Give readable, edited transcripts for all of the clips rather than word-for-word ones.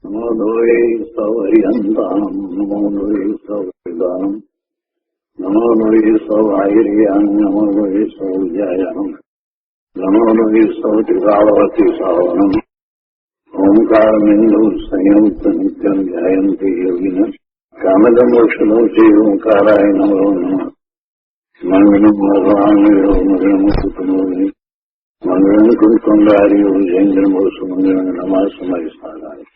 નમો દ્વૈ સૌર્યંતામ નમો દ્વૈ સૌર્યદાનમ નમો દ્વૈ સૌર્યાન નમો દ્વૈ સૌર્યાયમ નમો દ્વૈ સૌત્રિકાળવતી સાવનમ ઓંકારમિંદુ સંયુક્ત નિત્યમ ધ્યાયંતિ યોગિન કામદમોક્ષનો ચૈ ઓંકારાય નમો નમઃ મંગલમ ભગવાનયો મંગલમ કુટુંબોની મંગલમ કુંકુંડાર્યો જૈન્દ્રમો સુમંગલમ નમઃ સમય સારાય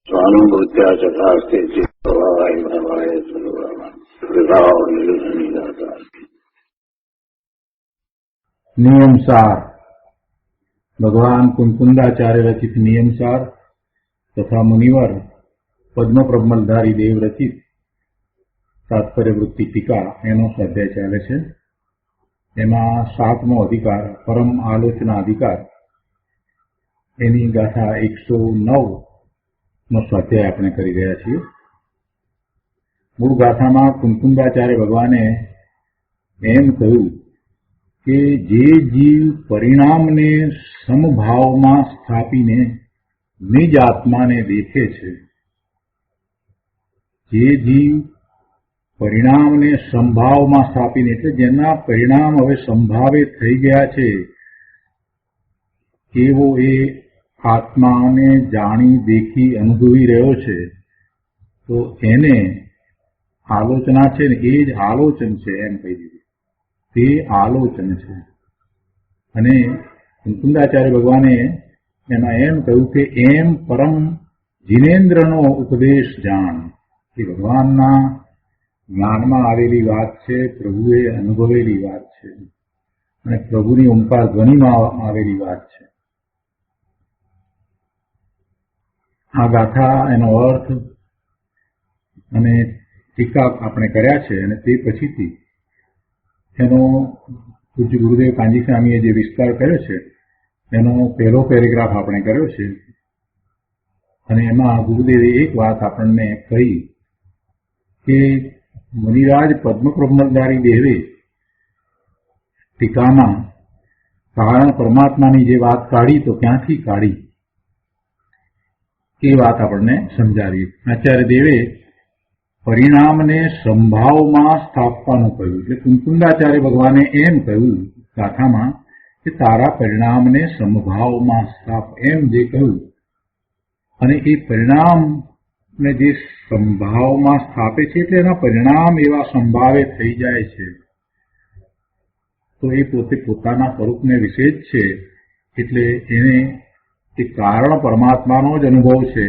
સ્વાનુભૂત્યા ચકાસ્તે ચિત્તવાય ભવાય સર્વવા વિભાવ નિરુધની દાતા. નિયમસાર ભગવાન કુંકુંદાચાર્ય રચિત નિયમસાર તથા મુનિવર પદ્મપ્રબલધારી દેવ રચિત તાત્પર્ય વૃત્તિ ટીકા એનો સ્વાધ્યાય ચાલે છે. એમાં 7મો અધિકાર પરમ આલોચના અધિકાર એની ગાથા 109 નો સ્વાધ્યાય આપણે કરી રહ્યા છીએ. મૂળ ગાથામાં કુંકુંદાચાર્ય ભગવાને એમ કહ્યું કે જે જીવ પરિણામને સમભાવમાં સ્થાપીને નિજ આત્માને દેખે છે, જે જીવ પરિણામને સંભાવમાં સ્થાપીને એટલે જેના પરિણામ હવે સંભાવે થઈ ગયા છે એવો એ આત્માને જાણી દેખી અનુભવી રહ્યો છે, તો એને આલોચના છે ને એ જ આલોચન છે એમ કહી દીધું. તે આલોચન છે. અને કુંકુંદાચાર્ય ભગવાને એમાં એમ કહ્યું કે એમ પરમ જીનેન્દ્રનો ઉપદેશ જાણ, કે ભગવાનના જ્ઞાનમાં આવેલી વાત છે, પ્રભુએ અનુભવેલી વાત છે અને પ્રભુની ઓંકાર ધ્વનિમાં આવેલી વાત છે. આ ગાથા એનો અર્થ અને ટીકા આપણે કર્યા છે અને તે પછીથી એનો પૂજ્ય ગુરુદેવ કાંજી સ્વામીએ જે વિસ્તાર કર્યો છે એનો પહેલો પેરેગ્રાફ આપણે કર્યો છે. અને એમાં ગુરુદેવે એક વાત આપણને કહી કે મુનિરાજ પદ્મપ્રબલધારી દેવે ટીકામાં કારણ પરમાત્માની જે વાત કાઢી તો ક્યાંથી કાઢી એ વાત આપણને સમજાવી. આચાર્ય દેવે પરિણામને સંભાવમાં સ્થાપવાનું કહ્યું. એટલે કુંકુંદાચાર્ય ભગવાને એમ કહ્યું ગાથામાં કે તારા પરિણામને સમભાવમાં સ્થાપ, એમ જે કહ્યું. અને એ પરિણામને જે સંભાવમાં સ્થાપે છે એટલે એના પરિણામ એવા સંભાવે થઈ જાય છે, તો એ પોતે પોતાના સ્વરૂપને વિશે જ છે. એટલે એને એ કારણ પરમાત્માનો જ અનુભવ છે.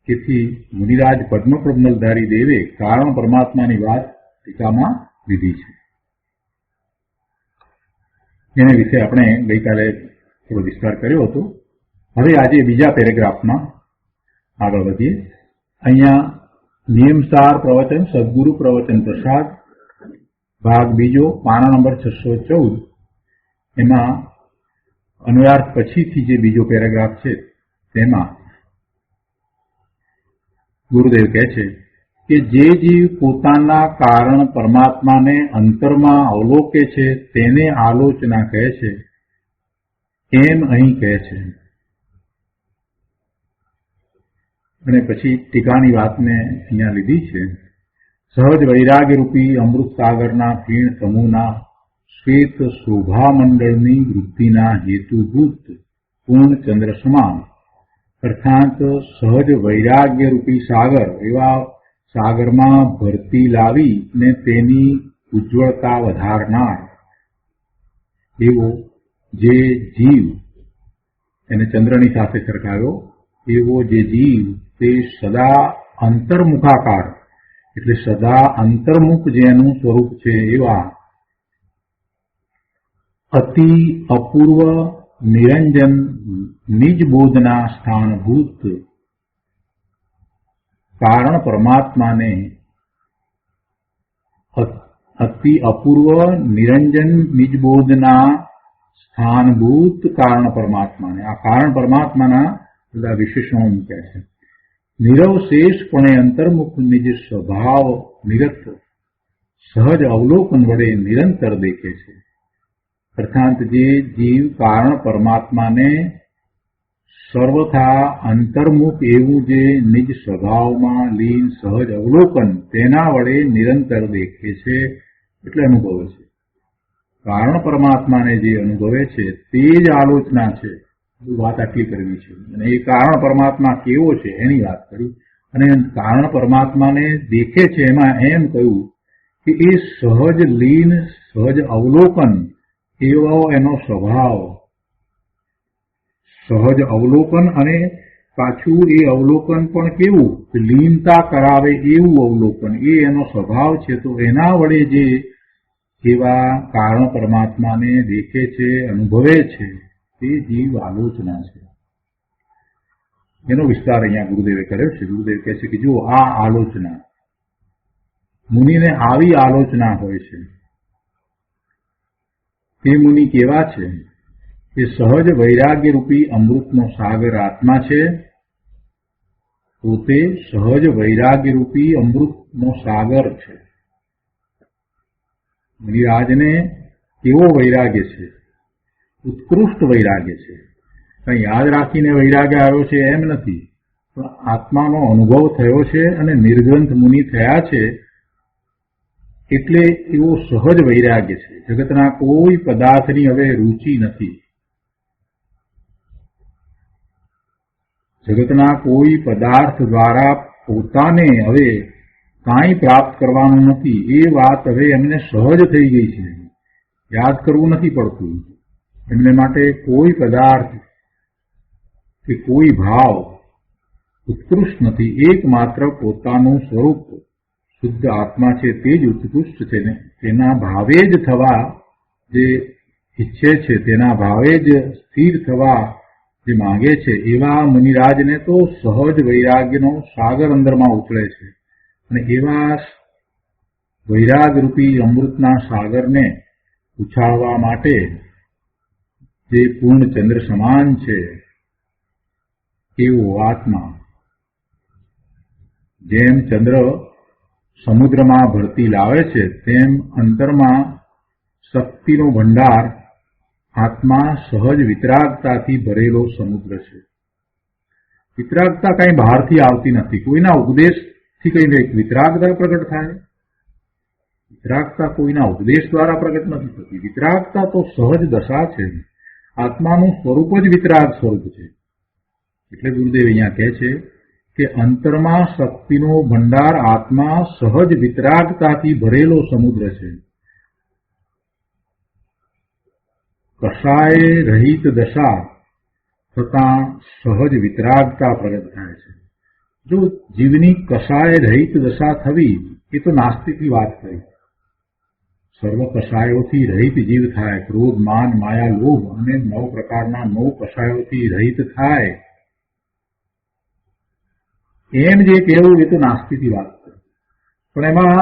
તેથી મુનિરાજ પદ્મપ્રબલધારી દેવે કારણ પરમાત્માની વાત ટીકામાં લીધી છે. એના વિશે આપણે ગઈકાલે થોડો વિસ્તાર કર્યો હતો. હવે આજે બીજા પેરેગ્રાફમાં આગળ વધીએ. અહીંયા નિયમસાર પ્રવચન સદગુરુ પ્રવચન પ્રસાદ ભાગ બીજો પાના નંબર 614 એમાં અન્વયાર્થ પછીથી જે બીજો પેરેગ્રાફ છે તેમાં ગુરુદેવ કહે છે કે જે જીવ પોતાના કારણ પરમાત્માને અંતરમાં અવલોકે છે તેને આલોચના કહે છે, એમ અહીં કહે છે. અને પછી ટીકાની વાતને અહીંયા લીધી છે. સહજ વૈરાગ્ય રૂપી અમૃત સાગરના ફીણ સમૂહના શ્વેત શોભામંડળની વૃદ્ધિના હેતુભૂત પૂર્ણ ચંદ્ર સમાન, અર્થાત સહજ વૈરાગ્ય રૂપી સાગર એવા સાગરમાં ભરતી લાવી ને તેની ઉજ્જવળતા વધારનાર એવો જે જીવ, એને ચંદ્રની સાથે સરખાવ્યો, એવો જે જીવ તે સદા અંતર્મુખાકાર એટલે સદા અંતર્મુખ જેનું સ્વરૂપ છે એવા અતિ અપૂર્વ નિરંજન નિજ બોધના સ્થાનભૂત કારણ પરમાત્માને, અતિ અપૂર્વ નિરંજન નિજબોધના સ્થાનભૂત કારણ પરમાત્માને, આ કારણ પરમાત્માના બધા વિશેષણો મૂક્યા છે. નિરવશેષપણે અંતર્મુખ નિજ સ્વભાવ નિરત સહજ અવલોકન વડે નિરંતર દેખે છે. અર્થાત જે જીવ કારણ પરમાત્માને સર્વથા અંતર્મુખ એવું જે નિજ સ્વભાવમાં લીન સહજ અવલોકન તેના વડે નિરંતર દેખે છે એટલે અનુભવે છે. કારણ પરમાત્માને જે અનુભવે છે તે જ આલોચના છે. વાત આટલી કરવી છે. અને એ કારણ પરમાત્મા કેવો છે એની વાત કરી. અને કારણ પરમાત્માને દેખે છે એમાં એમ કહ્યું કે એ સહજ લીન સહજ અવલોકન એવો એનો સ્વભાવ. સહજ અવલોકન અને પાછું એ અવલોકન પણ કેવું લીનતા કરાવે એવું અવલોકન એ એનો સ્વભાવ છે. તો એના વડે જે એવા કારણ પરમાત્માને દેખે છે અનુભવે છે તે જીવ આલોચના છે. એનો વિસ્તાર અહીંયા ગુરુદેવે કર્યો છે. ગુરુદેવ કહે છે કે જો આ આલોચના મુનિને આવી આલોચના હોય છે. તે મુનિ કેવા છે કે સહજ વૈરાગ્ય રૂપી અમૃતનો સાગર આત્મા છે. પોતે સહજ વૈરાગ્ય રૂપી અમૃતનો સાગર છે. મુનિરાજને કેવો વૈરાગ્ય છે? ઉત્કૃષ્ટ વૈરાગ્ય છે. કંઈ યાદ રાખીને વૈરાગ્ય આવ્યો છે એમ નથી, પણ આત્માનો અનુભવ થયો છે અને નિર્ગ્રંથ મુનિ થયા છે એટલે એવો સહજ વૈરાગ્ય છે. જગતના કોઈ પદાર્થની હવે રુચિ નથી. જગતના કોઈ પદાર્થ દ્વારા પોતાને હવે કાંઈ પ્રાપ્ત કરવાનું નથી એ વાત હવે એમને સહજ થઈ ગઈ છે. યાદ કરવું નથી પડતું. એમને માટે કોઈ પદાર્થ કે કોઈ ભાવ ઉત્કૃષ્ટ નથી. એકમાત્ર પોતાનું સ્વરૂપ શુદ્ધ આત્મા છે તે જ ઉત્કૃષ્ટ છે. તેના ભાવે જ થવા જે ઈચ્છે છે, તેના ભાવે જ સ્થિર થવા જે માંગે છે એવા મુનિરાજને તો સહજ વૈરાગ્યનો સાગર અંદરમાં ઉછળે છે. અને એવા વૈરાગરૂપી અમૃતના સાગરને ઉછાળવા માટે જે પૂર્ણચંદ્ર સમાન છે એવો આત્મા, જેમ ચંદ્ર સમુદ્રમાં ભરતી લાવે છે તેમ અંતરમાં શક્તિનો ભંડાર આત્મા સહજ વિતરાગતાથી ભરેલો સમુદ્ર છે. વિતરાગતા કઈ બહારથી આવતી નથી. કોઈના ઉપદેશથી કઈ વિતરાગતા પ્રગટ થાય? વિતરાગતા કોઈના ઉપદેશ દ્વારા પ્રગટ નથી થતી. વિતરાગતા તો સહજ દશા છે. આત્માનું સ્વરૂપ જ વિતરાગ સ્વરૂપ છે. એટલે ગુરુદેવ અહીંયા કહે છે કે અંતરમાં શક્તિનો ભંડાર આત્મા સહજ વિતરાગતાથી ભરેલો સમુદ્ર છે. કશાય રહિત દશા થતાં સહજ વિતરાગતા પ્રગટ થાય છે. જો જીવની કશાય રહિત દશા થવી એ તો નાસ્તિકની વાત થઈ. સર્વ કશાયોથી રહિત જીવ થાય, ક્રોધ માન માયા લોભ અને 9 પ્રકારના 9 કશાયોથી રહિત થાય એમ જે કહેવું એ તો નાસ્તિકની વાત છે. પણ એમાં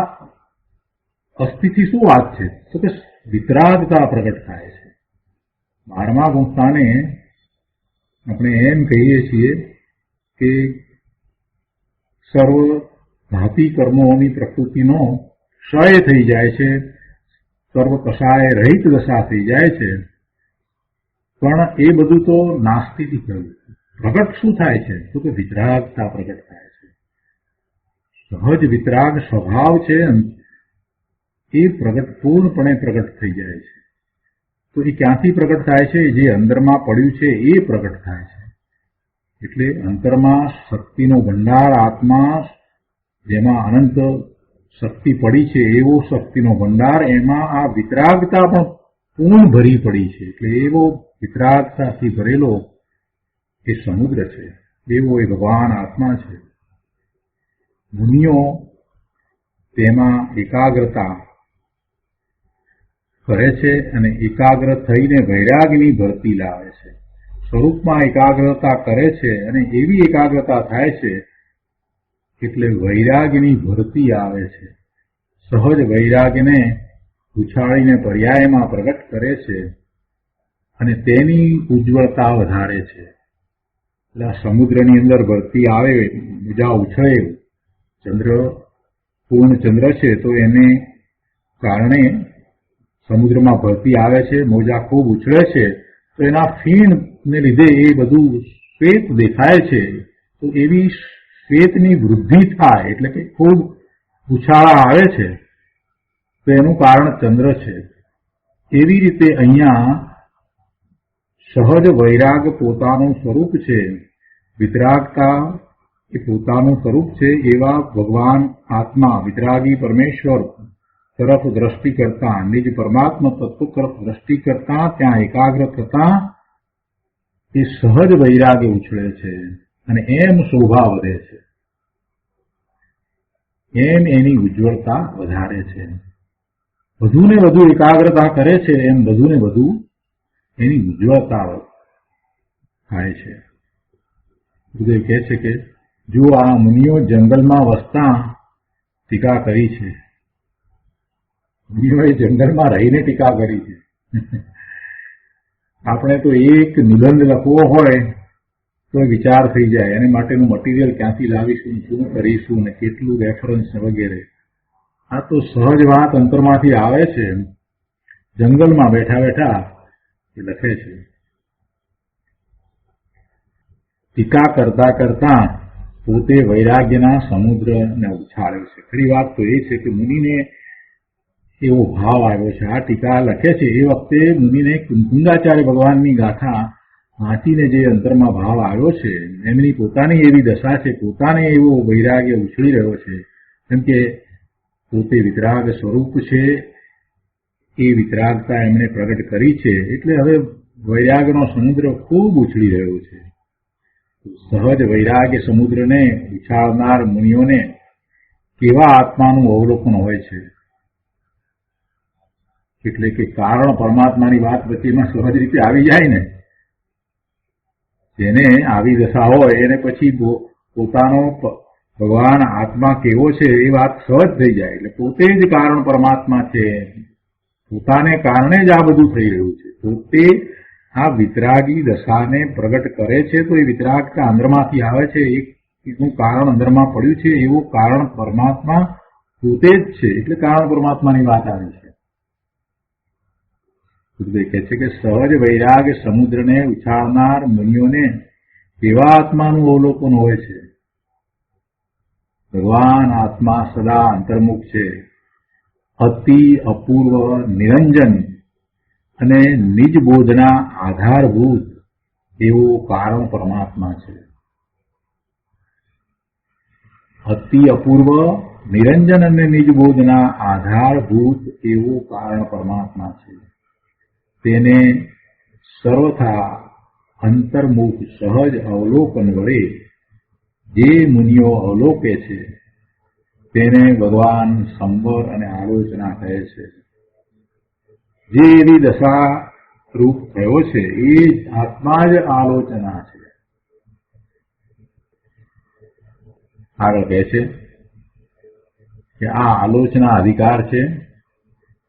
અસ્થિથી શું વાત છે? તો કે વિતરાગતા પ્રગટ થાય છે. 12મા ગુંફાને આપણે એમ કહીએ છીએ કે સર્વ ધાતી કર્મોની પ્રકૃતિનો ક્ષય થઈ જાય છે, સર્વ કશાય રહિત દશા થઈ જાય છે. પણ એ બધું તો નાસ્તિથી થયું. પ્રગટ શું થાય છે? તો કે વિતરાગતા પ્રગટ થાય છે. સહજ વિતરાગ સ્વભાવ છે એ પ્રગટ પૂર્ણપણે પ્રગટ થઈ જાય છે. તો એ ક્યાંથી પ્રગટ થાય છે? જે અંદરમાં પડ્યું છે એ પ્રગટ થાય છે. એટલે અંતરમાં શક્તિનો ભંડાર આત્મા, જેમાં અનંત શક્તિ પડી છે એવો શક્તિનો ભંડાર, એમાં આ વિતરાગતા પણ પૂર્ણ ભરી પડી છે. એટલે એવો વિતરાગતાથી ભરેલો એ સમુદ્ર છે. એવો એ ભગવાન આત્મા છે. મુનિઓ તેમાં એકાગ્રતા કરે છે અને એકાગ્ર થઈને વૈરાગની ભરતી લાવે છે. સ્વરૂપમાં એકાગ્રતા કરે છે અને એવી એકાગ્રતા થાય છે એટલે વૈરાગની ભરતી આવે છે. સહજ વૈરાગને ઉછાળીને પર્યાયમાં પ્રગટ કરે છે અને તેની ઉજ્જવળતા વધારે છે. એટલે આ સમુદ્રની અંદર ભરતી આવે, મોજા ઉછળે. ચંદ્ર પૂર્ણ ચંદ્ર છે તો એને કારણે સમુદ્રમાં ભરતી આવે છે, મોજા ખૂબ ઉછળે છે તો એના ફીણને લીધે એ બધું શ્વેત દેખાય છે તો એવી શ્વેતની વૃદ્ધિ થાય એટલે કે ખૂબ ઉછાળા આવે છે તો એનું કારણ ચંદ્ર છે. એવી રીતે અહીંયા સહજ વૈરાગ પોતાનું સ્વરૂપ છે, વિતરાગતા એ પોતાનું સ્વરૂપ છે. એવા ભગવાન આત્મા વિતરાગી પરમેશ્વર તરફ દ્રષ્ટિ કરતા, નિજ પરમાત્મા તત્વ તરફ દ્રષ્ટિ કરતા ત્યાં એકાગ્ર થતા એ સહજ વૈરાગે ઉછળે છે અને એમ શોભા વધે છે, એમ એની ઉજ્જવળતા વધારે છે. વધુ ને વધુ એકાગ્રતા કરે છે એમ વધુ ને વધુ એની ઉજ્જવળતા થાય છે. ગુરુદેવ કહે છે કે જો આ મુનિઓ જંગલમાં વસતા ટીકા કરી છે, મુનિઓએ જંગલમાં રહીને ટીકા કરી છે. આપણે તો એક નિબંધ લખવો હોય તો વિચાર થઈ જાય એની માટેનું મટીરિયલ ક્યાંથી લાવીશું, શું કરીશું ને કેટલું રેફરન્સ વગેરે. આ તો સહજ વાત અંતરમાંથી આવે છે, જંગલમાં બેઠા બેઠા એ લખે છે. ટીકા કરતા કરતા પોતે વૈરાગ્યના સમુદ્રને ઉછાળે છે. ખરી વાત તો એ છે કે મુનિને એવો ભાવ આવ્યો છે. આ ટીકા લખે છે એ વખતે મુનિને કુંકુંદાચાર્ય ભગવાનની ગાથા વાંચીને જે અંતરમાં ભાવ આવ્યો છે, એમની પોતાની એવી દશા છે, પોતાને એવો વૈરાગ્ય ઉછળી રહ્યો છે. કેમ કે પોતે વિતરાગ સ્વરૂપ છે, એ વિતરાગતા એમણે પ્રગટ કરી છે એટલે હવે વૈરાગનો સમુદ્ર ખૂબ ઉછળી રહ્યો છે. સહજ વૈરાગ્ય સમુદ્રને ઉછાળનાર મુનિઓને કેવા આત્માનું અવલોકન હોય છે. એટલે કે કારણ પરમાત્માની વાત વચ્ચેમાં સહજ રીતે આવી જાય ને, જેને આવી દશા હોય એને પછી પોતાનો ભગવાન આત્મા કેવો છે એ વાત સહજ થઈ જાય. એટલે પોતે જ કારણ પરમાત્મા છે, પોતાને કારણે જ આ બધું થઈ રહ્યું છે. પોતે આ વિતરાગી દશાને પ્રગટ કરે છે તો એ વિતરાગતા અંદરમાંથી આવે છે, એનું કારણ અંદરમાં પડ્યું છે. એવું કારણ પરમાત્મા પોતે જ છે એટલે કારણ પરમાત્માની વાત આવી છે. ગુરુદેવ કહે છે કે સહજ વૈરાગ સમુદ્રને ઉછાળનાર મુનિઓને કેવા આત્માનું અવલોકન હોય છે. ભગવાન આત્મા સદા અંતર્મુખ છે, અતિ અપૂર્વ નિરંજન અને નિજ બોધના આધારભૂત એવું કારણ પરમાત્મા છે. અતિ અપૂર્વ નિરંજન અને નિજ બોધના આધારભૂત એવું કારણ પરમાત્મા છે. તેને સર્વથા અંતર્મુખ સહજ અવલોકન વડે જે મુનિઓ અવલોકે છે તેને ભગવાન સંવર અને આલોચના કહે છે. જે એવી દશા રૂપ થયો છે એ આત્મા જ આલોચના છે. આગળ કહે છે કે આ આલોચના અધિકાર છે.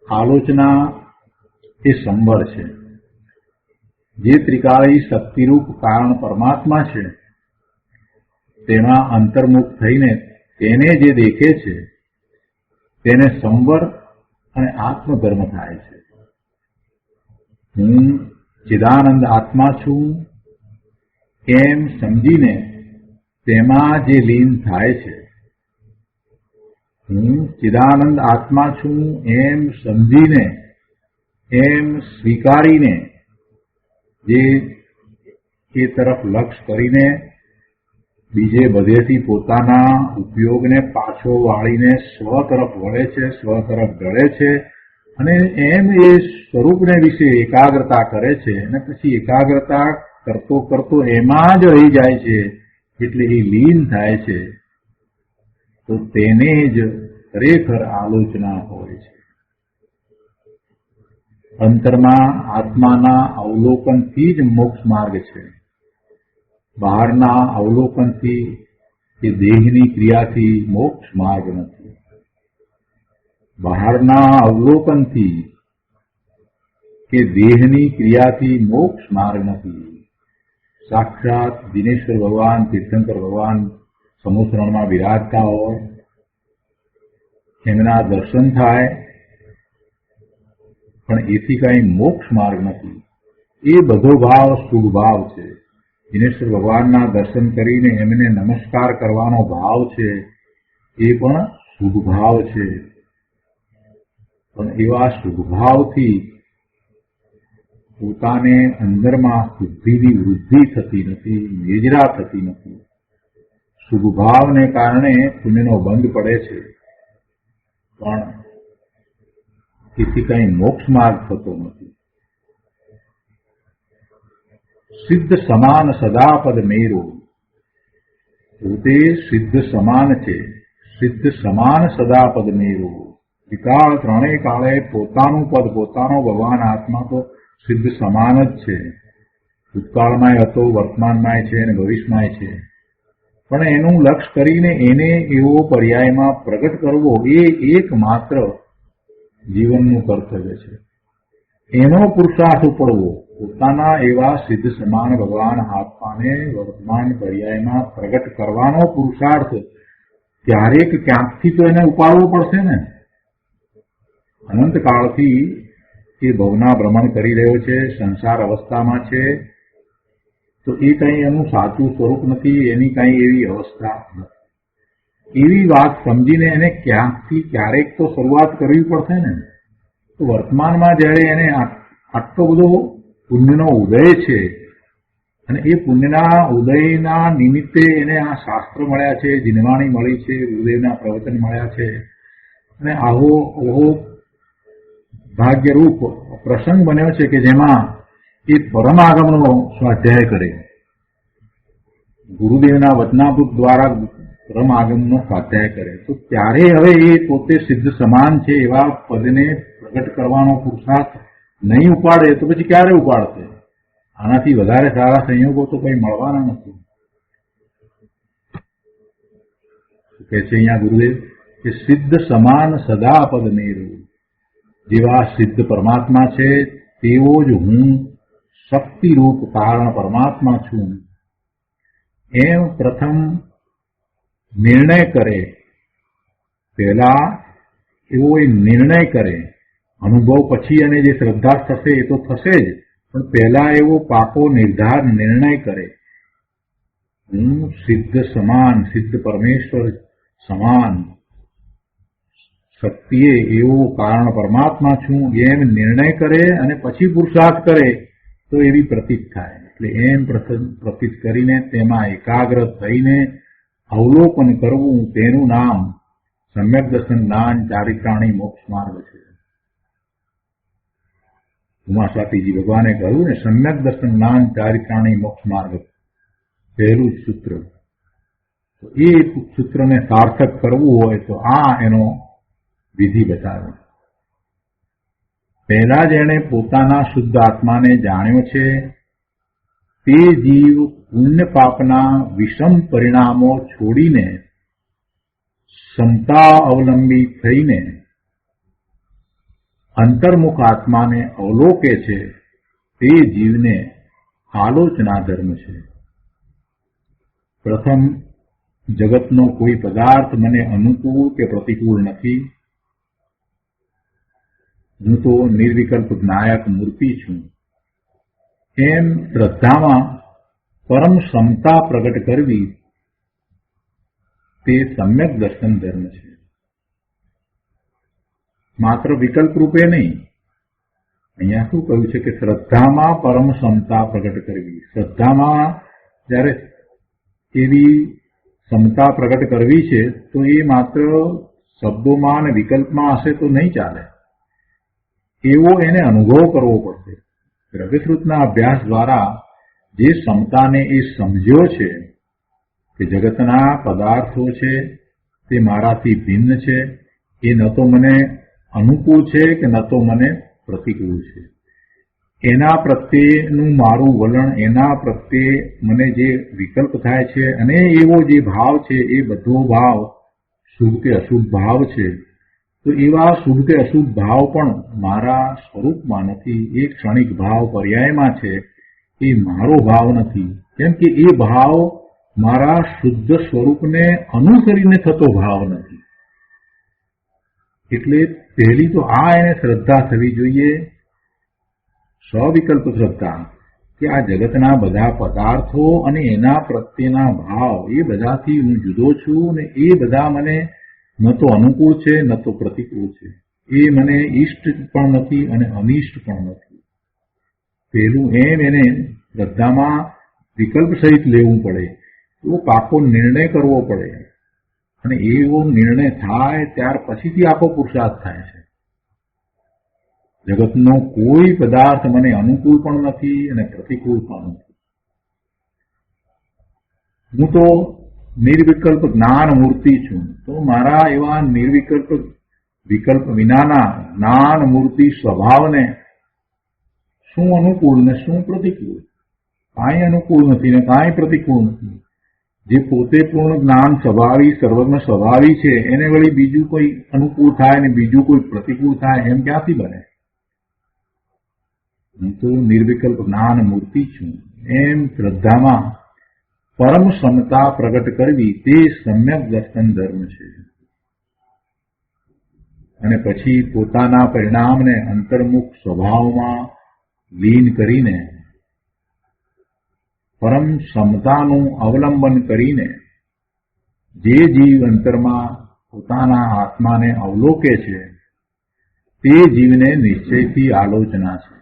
આલોચના એ સંવર છે. જે ત્રિકાળી શક્તિરૂપ કારણ પરમાત્મા છે તેમાં અંતર્મુખ થઈને તેને જે દેખે છે તેને સંવર અને આત્મધર્મ થાય છે. હું ચિદાનંદ આત્મા છું એમ સમજીને તેમાં જે લીન થાય છે, હું ચિદાનંદ આત્મા છું એમ સમજીને એમ સ્વીકારીને જે એ તરફ લક્ષ કરીને બીજે બધેથી પોતાના ઉપયોગને પાછો વાળીને સ્વ તરફ વળે છે, સ્વ તરફ ઢળે છે અને એમ એ સ્વરૂપને વિશે એકાગ્રતા કરે છે અને પછી એકાગ્રતા કરતો કરતો એમાં જ રહી જાય છે એટલે એ લીન થાય છે. તો તેને જ ખરેખર આલોચના હોય છે. અંતરમાં આત્માના અવલોકનથી જ મોક્ષ માર્ગ છે. બહારના અવલોકનથી કે દેહની ક્રિયાથી મોક્ષ માર્ગ નથી. બહારના અવલોકનથી કે દેહની ક્રિયાથી મોક્ષ માર્ગ નથી. સાક્ષાત દિનેશ્વર ભગવાન, તીર્થંકર ભગવાન સમુદ્રમાં બિરાજતા હોય, એમના દર્શન થાય પણ એથી કઈ મોક્ષ માર્ગ નથી. એ બધો ભાવ શુભ ભાવ છે. દિનેશ્વર ભગવાનના દર્શન કરીને એમને નમસ્કાર કરવાનો ભાવ છે એ પણ શુભ ભાવ છે. પણ એવા શુભ ભાવથી પોતાને અંદરમાં શુદ્ધિની વૃદ્ધિ થતી નથી, નિજરા થતી નથી. શુભ ભાવને કારણે પુણ્યનો બંધ પડે છે, પણ તેથી કઈ મોક્ષ માર્ગ થતો નથી. સિદ્ધ સમાન સદાપદ મેરો, પોતે સિદ્ધ સમાન છે. સિદ્ધ સમાન સદાપદ મેરો, વિકાળ ત્રણેય કાળે પોતાનું પદ, પોતાનો ભગવાન આત્મા તો સિદ્ધ સમાન જ છે. ભૂતકાળમાંય હતો, વર્તમાનમાંય છે અને ભવિષ્યમાંય છે. પણ એનું લક્ષ્ય કરીને એને એવો પર્યાયમાં પ્રગટ કરવો એ એકમાત્ર જીવનનું કર્તવ્ય છે. એનો પુરુષાર્થ ઉપડવો, પોતાના એવા સિદ્ધ સમાન ભગવાન આત્માને વર્તમાન પર્યાયમાં પ્રગટ કરવાનો પુરુષાર્થ ક્યારેક ક્યાંકથી તો એને ઉપાડવો પડશે ને. અનંતકાળથી એ ભવના ભ્રમણ કરી રહ્યો છે, સંસાર અવસ્થામાં છે, તો એ કંઈ એનું સાચું સ્વરૂપ નથી, એની કંઈ એવી અવસ્થા નથી. એવી વાત સમજીને એને ક્યાંકથી ક્યારેક તો શરૂઆત કરવી પડશે ને. તો વર્તમાનમાં જ્યારે એને આટલો બધો પુણ્યનો ઉદય છે અને એ પુણ્યના ઉદયના નિમિત્તે એને આ શાસ્ત્ર મળ્યા છે, જીનવાણી મળી છે, ગુરુદેવના પ્રવચન મળ્યા છે અને આવો ભાગ્યરૂપ પ્રસંગ બન્યો છે કે જેમાં એ પરમાગમનો સ્વાધ્યાય કરે, ગુરુદેવના વચનામૃત દ્વારા પરમાગમનો સ્વાધ્યાય કરે, તો ત્યારે હવે એ પોતે સિદ્ધ સમાન છે એવા પદને પ્રગટ કરવાનો પુરુષાર્થ નહીં ઉપાડે તો પછી ક્યારે ઉપાડશે? આનાથી વધારે સારા સંયોગો તો કંઈ મળવાના નથી. કહે છે અહીંયા ગુરુદેવ કે સિદ્ધ સમાન સદાપદ મેરુ, જેવા સિદ્ધ પરમાત્મા છે તેવો જ હું શક્તિરૂપ કારણ પરમાત્મા છું. એમ પ્રથમ નિર્ણય કરે, પહેલા એવો એ નિર્ણય કરે. અનુભવ પછી અને જે શ્રદ્ધા થશે એ તો થશે જ, પણ પહેલા એવો પાકો નિર્ધાર નિર્ણય કરે, હું સિદ્ધ સમાન, સિદ્ધ પરમેશ્વર સમાન શક્તિએ એવો કારણ પરમાત્મા છું એમ નિર્ણય કરે અને પછી પુરુષાર્થ કરે તો એવી પ્રતીત થાય. એટલે એમ પ્રતીત કરીને તેમાં એકાગ્ર થઈને અવલોકન કરવું, તેનું નામ સમ્યક દર્શન જ્ઞાન ચારિત્રાણી મોક્ષ માર્ગ છે. ઉમાસ્વાતીજી ભગવાને કહ્યું ને, સમ્યક દર્શન જ્ઞાન ચારિત્રાણી મોક્ષ માર્ગ, પહેલું જ સૂત્ર. તો એ સૂત્રને સાર્થક કરવું હોય તો આ એનો વિધિ બતાવે. પહેલા જેણે પોતાના શુદ્ધ આત્માને જાણ્યો છે તે જીવ પુણ્ય પાપના વિષમ પરિણામો છોડીને સમતા અવલંબી થઈને અંતર્મુખ આત્માને અવલોકે છે. તે જીવને આલોચના ધર્મ છે. પ્રથમ, જગતનો કોઈ પદાર્થ મને અનુકૂળ કે પ્રતિકૂળ નથી. હું તો નિર્વિકલ્પ જ્ઞાયક મૂર્તિ છું. એમ શ્રદ્ધામાં પરમ સમતા પ્રગટ કરવી તે સમ્યક દર્શન ધર્મ છે. માત્ર વિકલ્પ રૂપે નહીં. અહીંયા શું કહ્યું છે કે શ્રદ્ધામાં પરમ સમતા પ્રગટ કરવી. શ્રદ્ધામાં જ્યારે એવી સમતા પ્રગટ કરવી છે તો એ માત્ર શબ્દોમાં અને વિકલ્પમાં હશે તો નહીં ચાલે. એવો એને અનુભવ કરવો પડશે. રવિશ્રુતના અભ્યાસ દ્વારા જે સમતાને એ સમજ્યો છે કે જગતના પદાર્થો છે તે મારાથી ભિન્ન છે, એ ન તો મને અનુકૂળ છે કે ન તો મને પ્રતિકૂળ છે, એના પ્રત્યેનું મારું વલણ, એના પ્રત્યે મને જે વિકલ્પ થાય છે અને એવો જે ભાવ છે એ બધો ભાવ શુભ કે અશુભ ભાવ છે. તો એવા શુભ કે અશુભ ભાવ પણ મારા સ્વરૂપમાં નથી. એ ક્ષણિક ભાવ પર્યાયમાં છે, એ મારો ભાવ નથી. કેમ કે એ ભાવ મારા શુદ્ધ સ્વરૂપને અનુસરીને થતો ભાવ નથી. એટલે પહેલી તો આ એને શ્રદ્ધા થવી જોઈએ, સ્વવિકલ્પ શ્રદ્ધા કે આ જગતના બધા પદાર્થો અને એના પ્રત્યેના ભાવ એ બધાથી હું જુદો છું અને એ બધા મને ન તો અનુકૂળ છે ન તો પ્રતિકૂળ છે. એ મને ઈષ્ટ પણ નથી અને અનિષ્ટ પણ નથી. પેલું એને શ્રદ્ધામાં વિકલ્પ સહિત લેવું પડે, એવો પાકો નિર્ણય કરવો પડે અને એવો નિર્ણય થાય ત્યાર પછીથી આખો પુરુષાર્થ થાય છે. જગતનો કોઈ પદાર્થ મને અનુકૂળ પણ નથી અને પ્રતિકૂળ પણ નથી. હું તો નિર્વિકલ્પ જ્ઞાન મૂર્તિ છું. તો મારા એવા નિર્વિકલ્પ વિકલ્પ વિનાના જ્ઞાન મૂર્તિ સ્વભાવને શું અનુકૂળ ને શું પ્રતિકૂળ? કાંઈ અનુકૂળ નથી ને કાંઈ પ્રતિકૂળ નથી. જે પોતે પૂર્ણ જ્ઞાન સ્વભાવી સર્વજ્ઞ સ્વભાવી છે એને વળી બીજું કોઈ અનુકૂળ થાય ને બીજું કોઈ પ્રતિકૂળ થાય એમ ક્યાંથી બને? હું તો નિર્વિકલ્પ જ્ઞાન મૂર્તિ છું એમ શ્રદ્ધામાં પરમ સમતા પ્રગટ કરવી તે સમ્યક દર્શન ધર્મ છે. અને પછી પોતાના પરિણામને અંતર્મુખ સ્વભાવમાં લીન કરીને પરમ સમતાનું અવલંબન કરીને જે જીવ અંતરમાં પોતાના આત્માને અવલોકે છે તે જીવને નિશ્ચયથી આલોચના છે.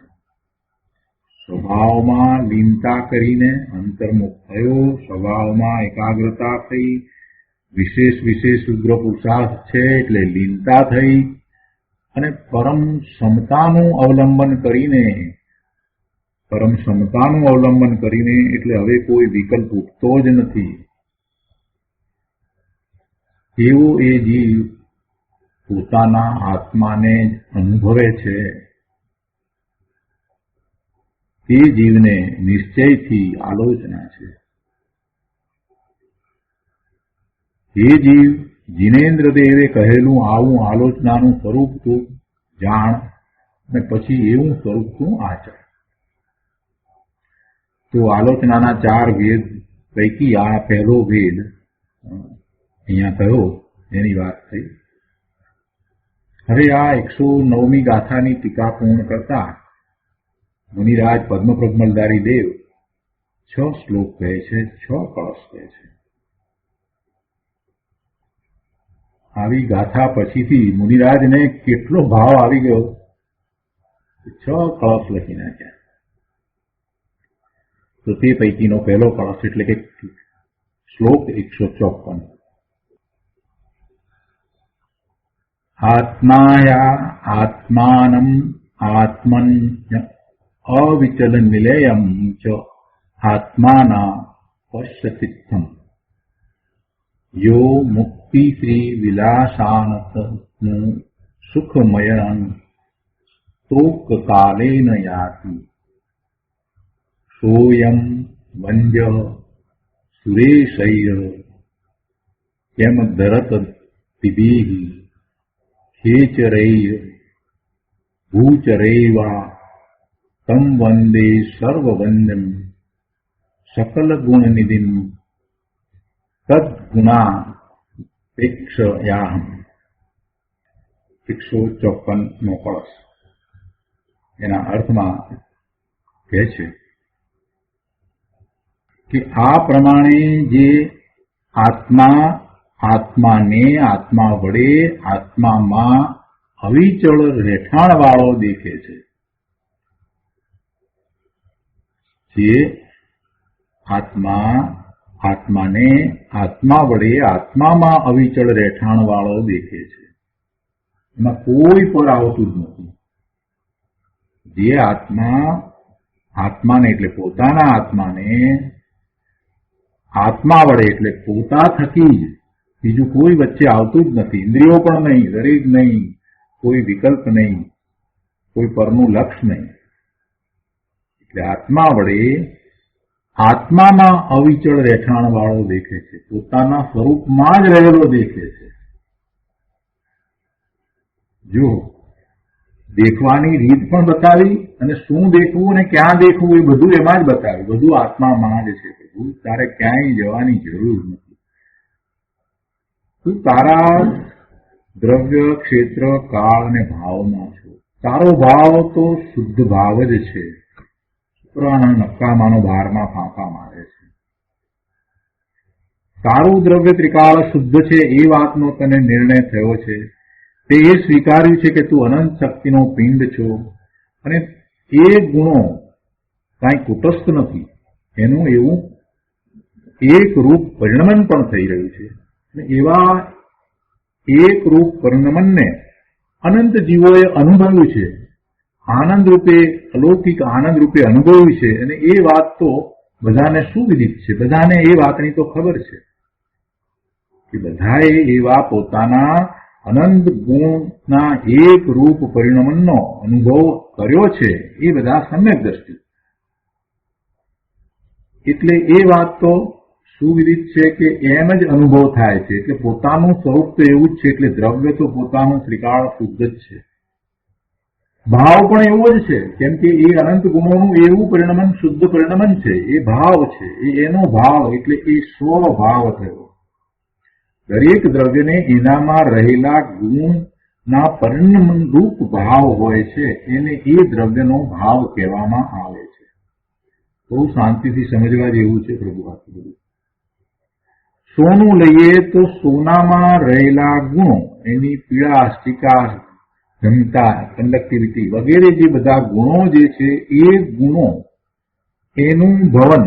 સ્વભાવમાં લીનતા કરીને અંતર્મુખ થયો, સ્વભાવમાં એકાગ્રતા થઈ, વિશેષ ઉગ્ર પુરુષાર્થ છે એટલે લીનતા થઈ અને પરમ સમતાનું અવલંબન કરીને એટલે હવે કોઈ વિકલ્પ ઉઠતો જ નથી. એવો એ જીવ પોતાના આત્માને જ અનુભવે છે. તે જીવને નિશ્ચયથી આલોચના છે. એ જીવ જીનેન્દ્ર દેવે કહેલું આવું આલોચનાનું સ્વરૂપ તું જાણ અને પછી એવું સ્વરૂપ તું આચર. તો આલોચનાના 4 ભેદ પૈકી આ પહેલો ભેદ અહીંયા કયો એની વાત થઈ. હવે આ 109મી ગાથાની ટીકા પૂર્ણ કરતા મુનિરાજ પદ્મપ્રગમલધારી દેવ 6 શ્લોક કહે છે, 6 કળશ કહે છે. આવી ગાથા પછીથી મુનિરાજને કેટલો ભાવ આવી ગયો, 6 કળશ લખી નાખ્યા. તો તે પૈકીનો પહેલો કળશ એટલે કે શ્લોક 154. આત્માયા આત્માનમ આત્મન અવિચલ નિલયમ ચ આત્માના પશ્યતિત્થમ યો મુક્તિ શ્રી વિલાસાનતનું સુખમયન તોક કાલેન યાતિ સોયમ વંદ્ય સુરેશૈર કેમ દરત દિભિઃ ખેચરૈ ભૂચરૈવા તમ વંદે સર્વવંદન સકલ ગુણનિધિમ તદ્ગુણાપેક્ષયાહમ. 154નો કળશ એના અર્થમાં કહે છે કે આ પ્રમાણે જે આત્માને આત્મા વડે આત્મામાં અવિચળ રહેઠાણ વાળો દેખે છે, જે આત્માને આત્મા વડે આત્મામાં અવિચળ રહેઠાણ વાળો દેખે છે, એમાં કોઈ પર આવતું જ નથી. જે આત્માને એટલે પોતાના આત્માને આત્મા વડે એટલે પોતા થકી જ, બીજું કોઈ વચ્ચે આવતું જ નથી. ઇન્દ્રિયો પણ નહીં, શરીર નહીં, કોઈ વિકલ્પ નહીં, કોઈ પરનું લક્ષ્ય નહીં. એટલે આત્મા વડે આત્મામાં અવિચળ રહેઠાણ વાળો દેખે છે, પોતાના સ્વરૂપમાં જ રહેલો દેખે છે. જો દેખવાની રીત પણ બતાવી અને શું દેખવું અને ક્યાં દેખવું એ બધું એમાં જ બતાવ્યું. બધું આત્મામાં જ છે. બધું તારે ક્યાંય જવાની જરૂર નથી. તું તારા દ્રવ્ય, ક્ષેત્ર, કાળ અને ભાવમાં છો. તારો ભાવ તો શુદ્ધ ભાવ જ છે. પુરાણા નક્કામાંનો બહારમાં ફાંફા મારે છે. તારું દ્રવ્ય ત્રિકાળ શુદ્ધ છે એ વાતનો તને નિર્ણય થયો છે. તે એ સ્વીકાર્યું છે કે તું અનંત શક્તિનો પિંડ છો અને એ ગુણો કાંઈ કુટસ્થ નથી. એનું એવું એક રૂપ પરિણમન પણ થઈ રહ્યું છે. અને એવા એક રૂપ પરિણમનને અનંત જીવોએ અનુભવ્યું છે, આનંદ રૂપે, અલૌકિક આનંદ રૂપે અનુભવ્યું છે. અને એ વાત તો બધાને સુવિદિત છે, બધાને એ વાતની તો ખબર છે કે બધાએ એવા પોતાના અનંત ગુણના એક રૂપ પરિણમનનો અનુભવ કર્યો છે. એ બધા સમ્યક દ્રષ્ટિ, એટલે એ વાત તો સુવિદિત છે કે એમ જ અનુભવ થાય છે. એટલે પોતાનું સ્વરૂપ તો એવું જ છે. એટલે દ્રવ્ય તો પોતાનું ત્રિકાળ શુદ્ધ જ છે. ભાવ પણ એવો જ છે, કેમ કે એ અનંત ગુણોનું એવું પરિણમન શુદ્ધ પરિણમન છે. એ ભાવ છે, એનો ભાવ, એટલે એ સ્વભાવ થયો. દરેક દ્રવ્યને એનામાં રહેલા ગુણના પરિણમન રૂપ ભાવ હોય છે, એને એ દ્રવ્યનો ભાવ કહેવામાં આવે છે. બહુ શાંતિથી સમજવા જેવું છે પ્રભુ આટલું બધું. સોનું લઈએ તો સોનામાં રહેલા ગુણો, એની પીળાશ, ચીકાશ, ઘનતા, કંડક્ટિવિટી વગેરે જે બધા ગુણો જે છે, એ ગુણો એનું ભવન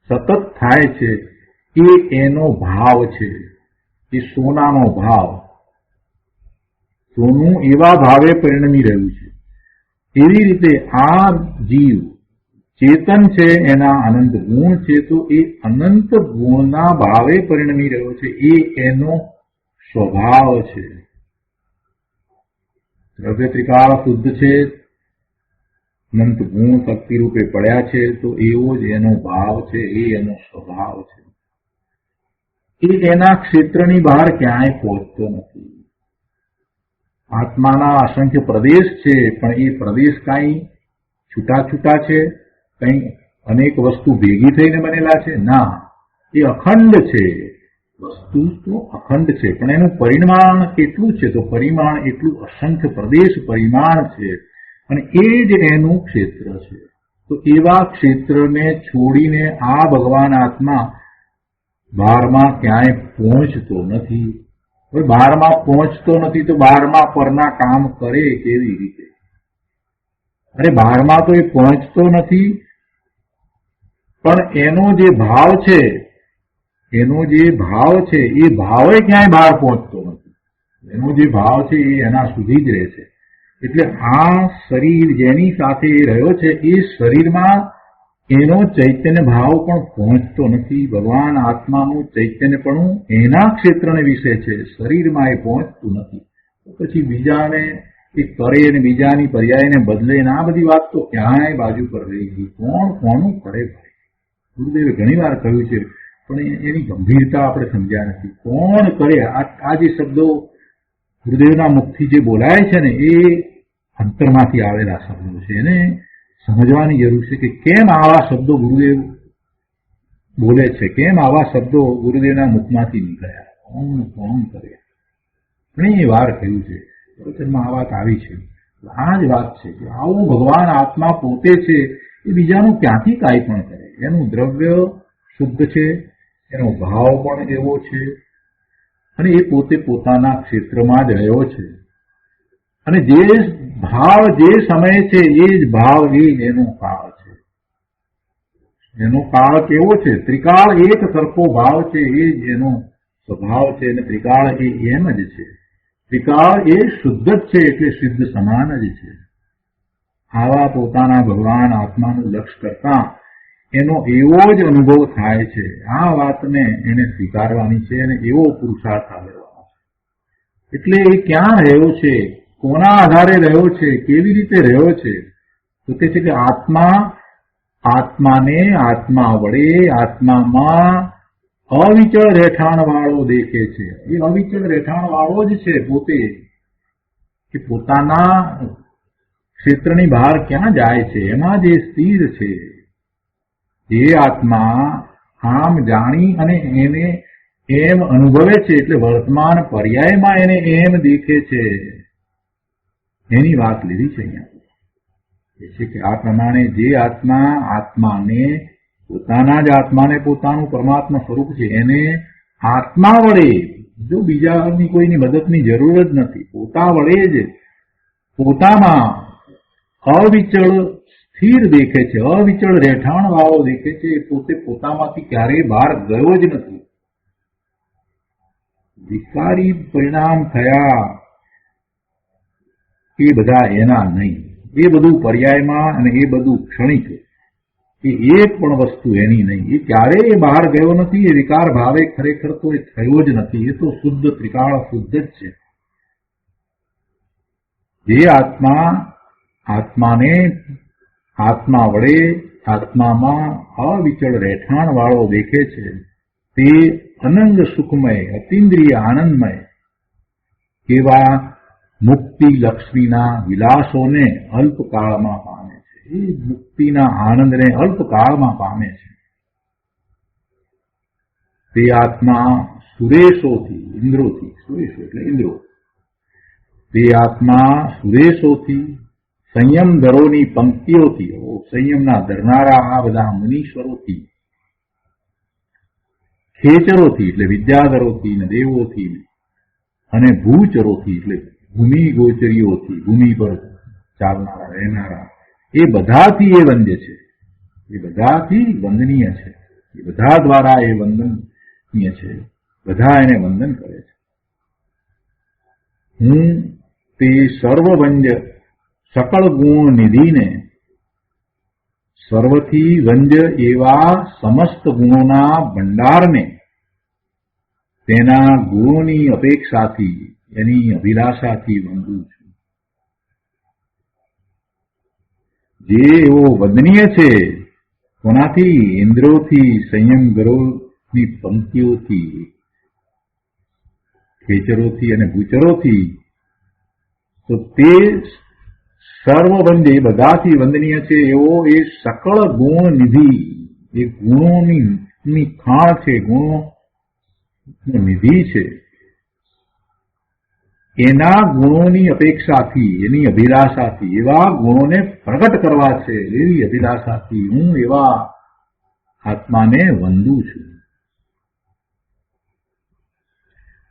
સતત થાય છે, એ એનો ભાવ છે. એ સોનાનો ભાવ. સોનું એવા ભાવે પરિણમી રહ્યું છે. એવી રીતે આ જીવ ચેતન છે, એના અનંત ગુણ છે, તો એ અનંત ગુણના ભાવે પરિણમી રહ્યો છે. એ એનો સ્વભાવ છે. દ્રવ્ય ત્રિકાળ શુદ્ધ છે, અનંત ગુણ શક્તિ રૂપે પડ્યા છે, તો એવો જ એનો ભાવ છે, એ એનો સ્વભાવ છે. એ એના ક્ષેત્રની બહાર ક્યાંય પહોંચતો નથી. આત્માના અસંખ્ય પ્રદેશ છે, પણ એ પ્રદેશ કાંઈ છૂટા છૂટા છે, કંઈ અનેક વસ્તુ ભેગી થઈને બનેલા છે? ના, એ અખંડ છે. વસ્તુ તો અખંડ છે, પણ એનું પરિમાણ કેટલું છે? તો પરિમાણ એટલું અસંખ્ય પ્રદેશ પરિમાણ છે, અને એ જ એનું ક્ષેત્ર છે. તો એવા ક્ષેત્રને છોડીને આ ભગવાન આત્મા બહારમાં ક્યાંય પહોંચતો નથી. હવે બહારમાં પહોંચતો નથી તો બહારમાં પરના કામ કરે કેવી રીતે? અરે બહારમાં તો એ પહોંચતો નથી, પણ એનો જે ભાવ છે, એનો જે ભાવ છે, એ ભાવે ક્યાંય બહાર પહોંચતો નથી. એનો જે ભાવ છે એ એના સુધી જ રહે છે. એટલે આ શરીર જેની સાથે એ રહ્યો છે, એ શરીરમાં એનો ચૈતન્ય ભાવ પણ પહોંચતો નથી. ભગવાન આત્માનું ચૈતન્ય પણ એના ક્ષેત્રને વિશે છે, શરીરમાં એ પહોંચતું નથી. પછી બીજાને એ કરે અને બીજાની પર્યાયને બદલે, આ બધી વાત તો ક્યાંય બાજુ પર રહી ગઈ. કોણ કોનું કરે? ગુરુદેવે ઘણી વાર કહ્યું છે, પણ એની ગંભીરતા આપણે સમજ્યા નથી. કોણ કરે? આ જે શબ્દો ગુરુદેવના મુખથી જે બોલાય છે ને, એ અંતરમાંથી આવેલા શબ્દો છે. એને સમજવાની જરૂર છે કે કેમ આવા શબ્દો ગુરુદેવ બોલે છે, કેમ આવા શબ્દો ગુરુદેવના મુખમાંથી નીકળ્યા. કોણ કોણ કરે? ઘણી વાર કહ્યું છે, પ્રવચનમાં આ વાત આવી છે. આ જ વાત છે કે આવું ભગવાન આત્મા પોતે છે, એ બીજાનું ક્યાંથી કાંઈ પણ કરે. એનું દ્રવ્ય શુદ્ધ છે, એનો ભાવ પણ એવો છે, અને એ પોતે પોતાના ક્ષેત્રમાં જ રહ્યો છે. અને જે ભાવ જે સમય છે, એ જ ભાવ, એ એનો કાળ છે. એનો કાળ કેવો છે? ત્રિકાળ એક સરખો ભાવ છે, એ જ એનો સ્વભાવ છે. અને ત્રિકાળ એ એમ જ છે. ત્રિકાળ એ શુદ્ધ જ છે, એટલે સિદ્ધ સમાન જ છે. આવા પોતાના ભગવાન આત્માનું લક્ષ્ય કરતા એનો એવો જ અનુભવ થાય છે. આ વાતને એને સ્વીકારવાની છે, અને એવો પુરુષાર્થ લેવાનો છે. એટલે એ ક્યાં રહ્યો છે, કોના આધારે રહ્યો છે, કેવી રીતે રહ્યો છે? તો તે છે કે આત્માને આત્મા વડે, આત્મામાં અવિચળ રહેઠાણ વાળો દેખે છે. એ અવિચળ રહેઠાણ વાળો જ છે પોતે. કે પોતાના ક્ષેત્રની બહાર ક્યાં જાય છે? એમાં જે સ્થિર છે, એ આત્મા આમ જાણી અને એને એમ અનુભવે છે. એટલે વર્તમાન પર્યાયમાં એને એમ દેખે છે. એની વાત લીધી છે અહીંયા. એ છે કે આ પ્રમાણે જે આત્મા આત્માને પોતાના જ આત્માને પોતાનું પરમાત્મા સ્વરૂપ છે એને આત્મા વડે, જો બીજાની કોઈની મદદની જરૂર જ નથી, પોતા વડે જ પોતામાં અવિચળ સ્થિર દેખે છે, અવિચળ રહેઠાણ વાળો દેખે છે, એ પોતે પોતામાંથી ક્યારેય બહાર ગયો જ નથી. વિકારી પરિણામ થયા એ બધા એના નહીં, એ બધું પર્યાયમાં અને એ બધું ક્ષણિક, એ એક પણ વસ્તુ એની નહીં, એ ક્યારેય બહાર ગયો નથી. એ વિકાર ભાવે ખરેખર તો એ થયો જ નથી, એ તો શુદ્ધ ત્રિકાળ શુદ્ધ જ છે. જે આત્મા આત્માને આત્મા વડે આત્મામાં અવિચળ રહેઠાણ વાળો દેખે છે તે અનંગ સુખમય, અતિન્દ્રિય આનંદમય એવા મુક્તિ લક્ષ્મીના વિલાસોને અલ્પકાળમાં પામે છે. એ મુક્તિના આનંદને અલ્પકાળમાં પામે છે. તે આત્મા સુરેશોથી, ઇન્દ્રોથી, સુરેશો એટલે ઇન્દ્રો, તે આત્મા સુરેશોથી, સંયમ દરોની પંક્તિઓથી, સંયમના ધરનારા આ બધા મુનીશ્વરોથી, ખેચરોથી એટલે વિદ્યાધરોથી ને દેવોથી, અને ભૂચરોથી એટલે ભૂમિ ગોચરીઓથી, ભૂમિ પર ચાલનારા રહેનારા, એ બધાથી એ વંદ્ય છે, એ બધાથી વંદનીય છે, એ બધા દ્વારા એ વંદનીય છે, બધા એને વંદન કરે છે. હું તે સર્વવંદ્ય સકળ ગુણ નિધિને, સર્વથી વંદ્ય એવા સમસ્ત ગુણોના ભંડારને તેના ગુણોની અપેક્ષાથી, એની અભિલાષાથી વંદું છું. જે એવો વંદનીય છે, કોનાથી? ઇન્દ્રોથી, સંયમ ગરોની પંક્તિઓથી, ખેચરોથી અને ભૂચરોથી. તો તે સર્વવંદ્ય, બધાથી વંદનીય છે એવો એ સકળ ગુણ નિધિ, એ ગુણોની ખાણ છે, ગુણો નિધિ છે, એના ગુણોની અપેક્ષાથી, એની અભિલાષાથી, એવા ગુણોને પ્રગટ કરવા છે એવી અભિલાષાથી હું એવા આત્માને વંદું છું.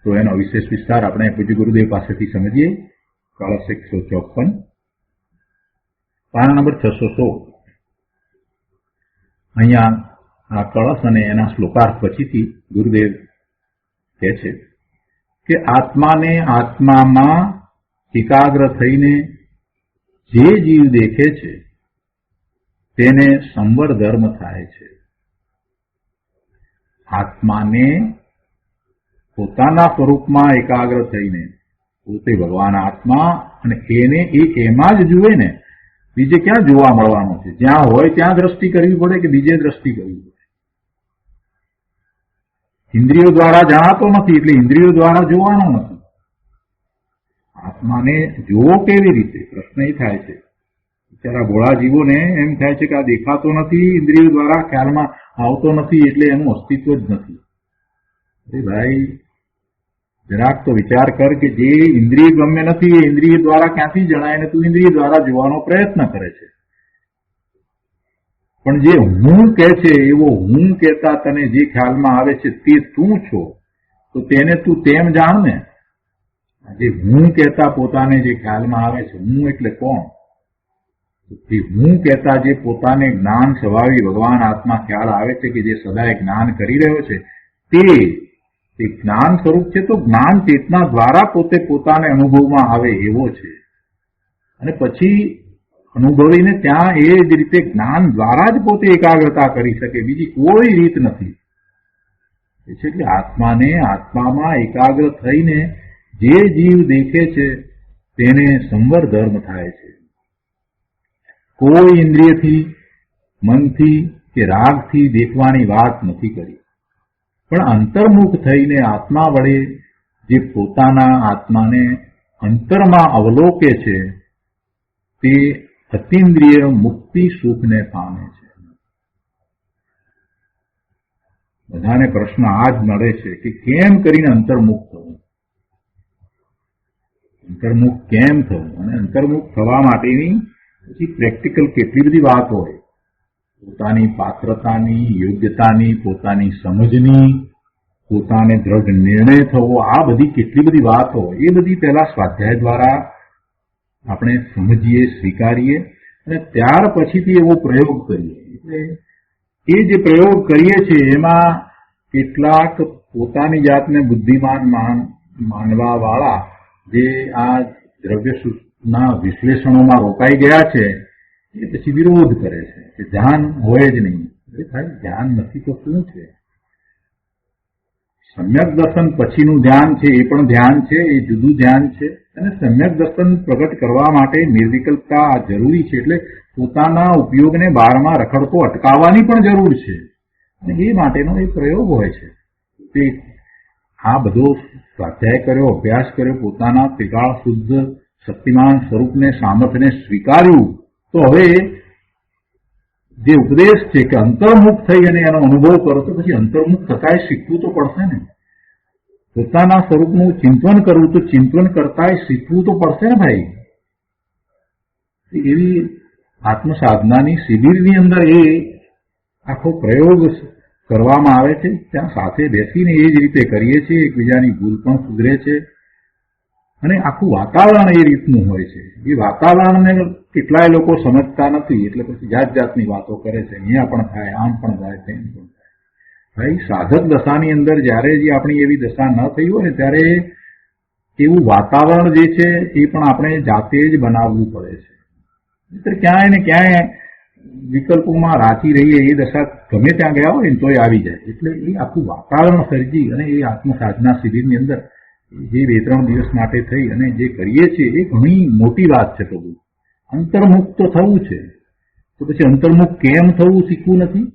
તો એનો વિશેષ વિસ્તાર આપણે પૂજ્ય ગુરુદેવ પાસેથી સમજીએ. કળશ 154, પાના નંબર 616. અહીંયા આ કળશ અને એના શ્લોકાર્થ પછીથી ગુરુદેવ કહે છે કે આત્માને આત્મામાં એકાગ્ર થઈને જે જીવ દેખે છે તેને સંવર ધર્મ થાય છે. આત્માને પોતાના સ્વરૂપમાં એકાગ્ર થઈને, પોતે ભગવાન આત્મા, અને એને એમાં જ જુએ ને, બીજે ક્યાં જોવા મળવાનું છે? જ્યાં હોય ત્યાં દ્રષ્ટિ કરવી પડે કે બીજે દ્રષ્ટિ કરવી પડે? ઇન્દ્રિયો દ્વારા જણાતો નથી એટલે ઇન્દ્રિયો દ્વારા જોવાનો નથી. આત્માને જોવો કેવી રીતે? પ્રશ્ન એ થાય છે. બિચારા ભોળા જીવોને એમ થાય છે કે આ દેખાતો નથી, ઇન્દ્રિયો દ્વારા ખ્યાલમાં આવતો નથી એટલે એનું અસ્તિત્વ જ નથી. અરે ભાઈ, જરાક તો વિચાર કર કે જે ઇન્દ્રિય ગમ્ય નથી એ ઇન્દ્રિય દ્વારા ક્યાંથી જણાય ને તું ઇન્દ્રિય દ્વારા જોવાનો પ્રયત્ન કરે છે. પણ જે હું કહે છે એવો હું કહેતા તને જે ખ્યાલમાં આવે છે તે તું છો, તો તેને તું તેમ જાણ ને. જે હું કહેતા પોતાને જે ખ્યાલમાં આવે છે, હું એટલે કોણ? તે હું કહેતા જે પોતાને જ્ઞાન સ્વભાવી ભગવાન આત્મા ખ્યાલ આવે છે કે જે સદાય જ્ઞાન કરી રહ્યો છે, તે જ્ઞાન સ્વરૂપ છે. તો જ્ઞાન ચેતના દ્વારા પોતે પોતાને અનુભવમાં આવે એવો છે, અને પછી અનુભવીને ત્યાં એ જ રીતે જ્ઞાન દ્વારા જ પોતે એકાગ્રતા કરી શકે, બીજી કોઈ રીત નથી. એટલે આત્માને આત્મામાં એકાગ્ર થઈને જે જીવ દેખે છે તેને સંવર ધર્મ થાય છે. કોઈ ઇન્દ્રિયથી, મનથી કે રાગથી દેખવાની વાત નથી કરી, પણ અંતર્મુખ થઈને આત્મા વડે જે પોતાના આત્માને અંતરમાં અવલોકે છે તે અતિન્દ્રિય મુક્તિ સુખને પામે છે. બધાને પ્રશ્ન આ જ મળે છે કે કેમ કરીને અંતર્મુખ થવું, અંતર્મુખ કેમ થવું? અને અંતર્મુખ થવા માટેની પછી પ્રેક્ટિકલ કેટલી બધી વાત હોય, પોતાની પાત્રતાની, યોગ્યતાની, પોતાની સમજની, પોતાને દ્રઢ નિર્ણય થવો, આ બધી કેટલી બધી વાતો, એ બધી પહેલા સ્વાધ્યાય દ્વારા આપણે સમજીએ, સ્વીકારીએ અને ત્યાર પછીથી એવો પ્રયોગ કરીએ. એટલે એ જે પ્રયોગ કરીએ છીએ એમાં કેટલાક પોતાની જાતને બુદ્ધિમાન માનવા વાળા જે આ દ્રવ્યના વિશ્લેષણોમાં રોકાઈ ગયા છે એ પછી વિરોધ કરે છે કે ધ્યાન હોય જ નહીં. ભાઈ ધ્યાન નથી તો શું છે? સમ્યક દર્શન પછીનું ધ્યાન છે એ પણ ધ્યાન છે, એ જુદું ધ્યાન છે. અને સમ્યક દર્શન પ્રગટ કરવા માટે નિર્વિકલ્પતા જરૂરી છે. એટલે પોતાના ઉપયોગને બારમાં રખડતો અટકાવવાની પણ જરૂર છે અને એ માટેનો એ પ્રયોગ હોય છે. તે આ બધો સ્વાધ્યાય કર્યો, અભ્યાસ કર્યો, પોતાના ત્રિકાળ શુદ્ધ શક્તિમાન સ્વરૂપને, સામર્થ્યને સ્વીકાર્યું, તો હવે જે ઉપદેશ છે કે અંતર્મુખ થઈ અને એનો અનુભવ કરો, તો પછી અંતર્મુખ થતાંય શીખવું તો પડશે ને. પોતાના સ્વરૂપનું ચિંતન કરવું તો ચિંતન કરતાંય શીખવું તો પડશે ને ભાઈ. એવી આત્મસાધનાની શિબિરની અંદર એ આખો પ્રયોગ કરવામાં આવે છે. ત્યાં સાથે બેસીને એ જ રીતે કરીએ છીએ, એકબીજાની ભૂલ પણ સુધરે છે અને આખું વાતાવરણ એ રીતનું હોય છે. એ વાતાવરણને કેટલાય લોકો સમજતા નથી, એટલે પછી જાત જાતની વાતો કરે છે. અહીંયા પણ થાય, આમ પણ થાય, તેમ પણ થાય. ભાઈ સાધક દશાની અંદર જયારે જે આપણી એવી દશા ન થઈ હોય ને ત્યારે એવું વાતાવરણ જે છે એ પણ આપણે જાતે જ બનાવવું પડે છે. નહીંતર ક્યાંય ને ક્યાંય વિકલ્પોમાં રાચી રહીએ, એ દશા ગમે ત્યાં ગયા હોય ને તોય આવી જાય. એટલે એ આખું વાતાવરણ સર્જી અને એ આત્મસાધના શિબિરની અંદર જે 2-3 દિવસ માટે થઈ અને જે કરીએ છીએ એ ઘણી મોટી વાત છે. પ્રભુ અંતર્મુખ તો થવું છે, તો પછી અંતર્મુખ કેમ થવું શીખવું નથી?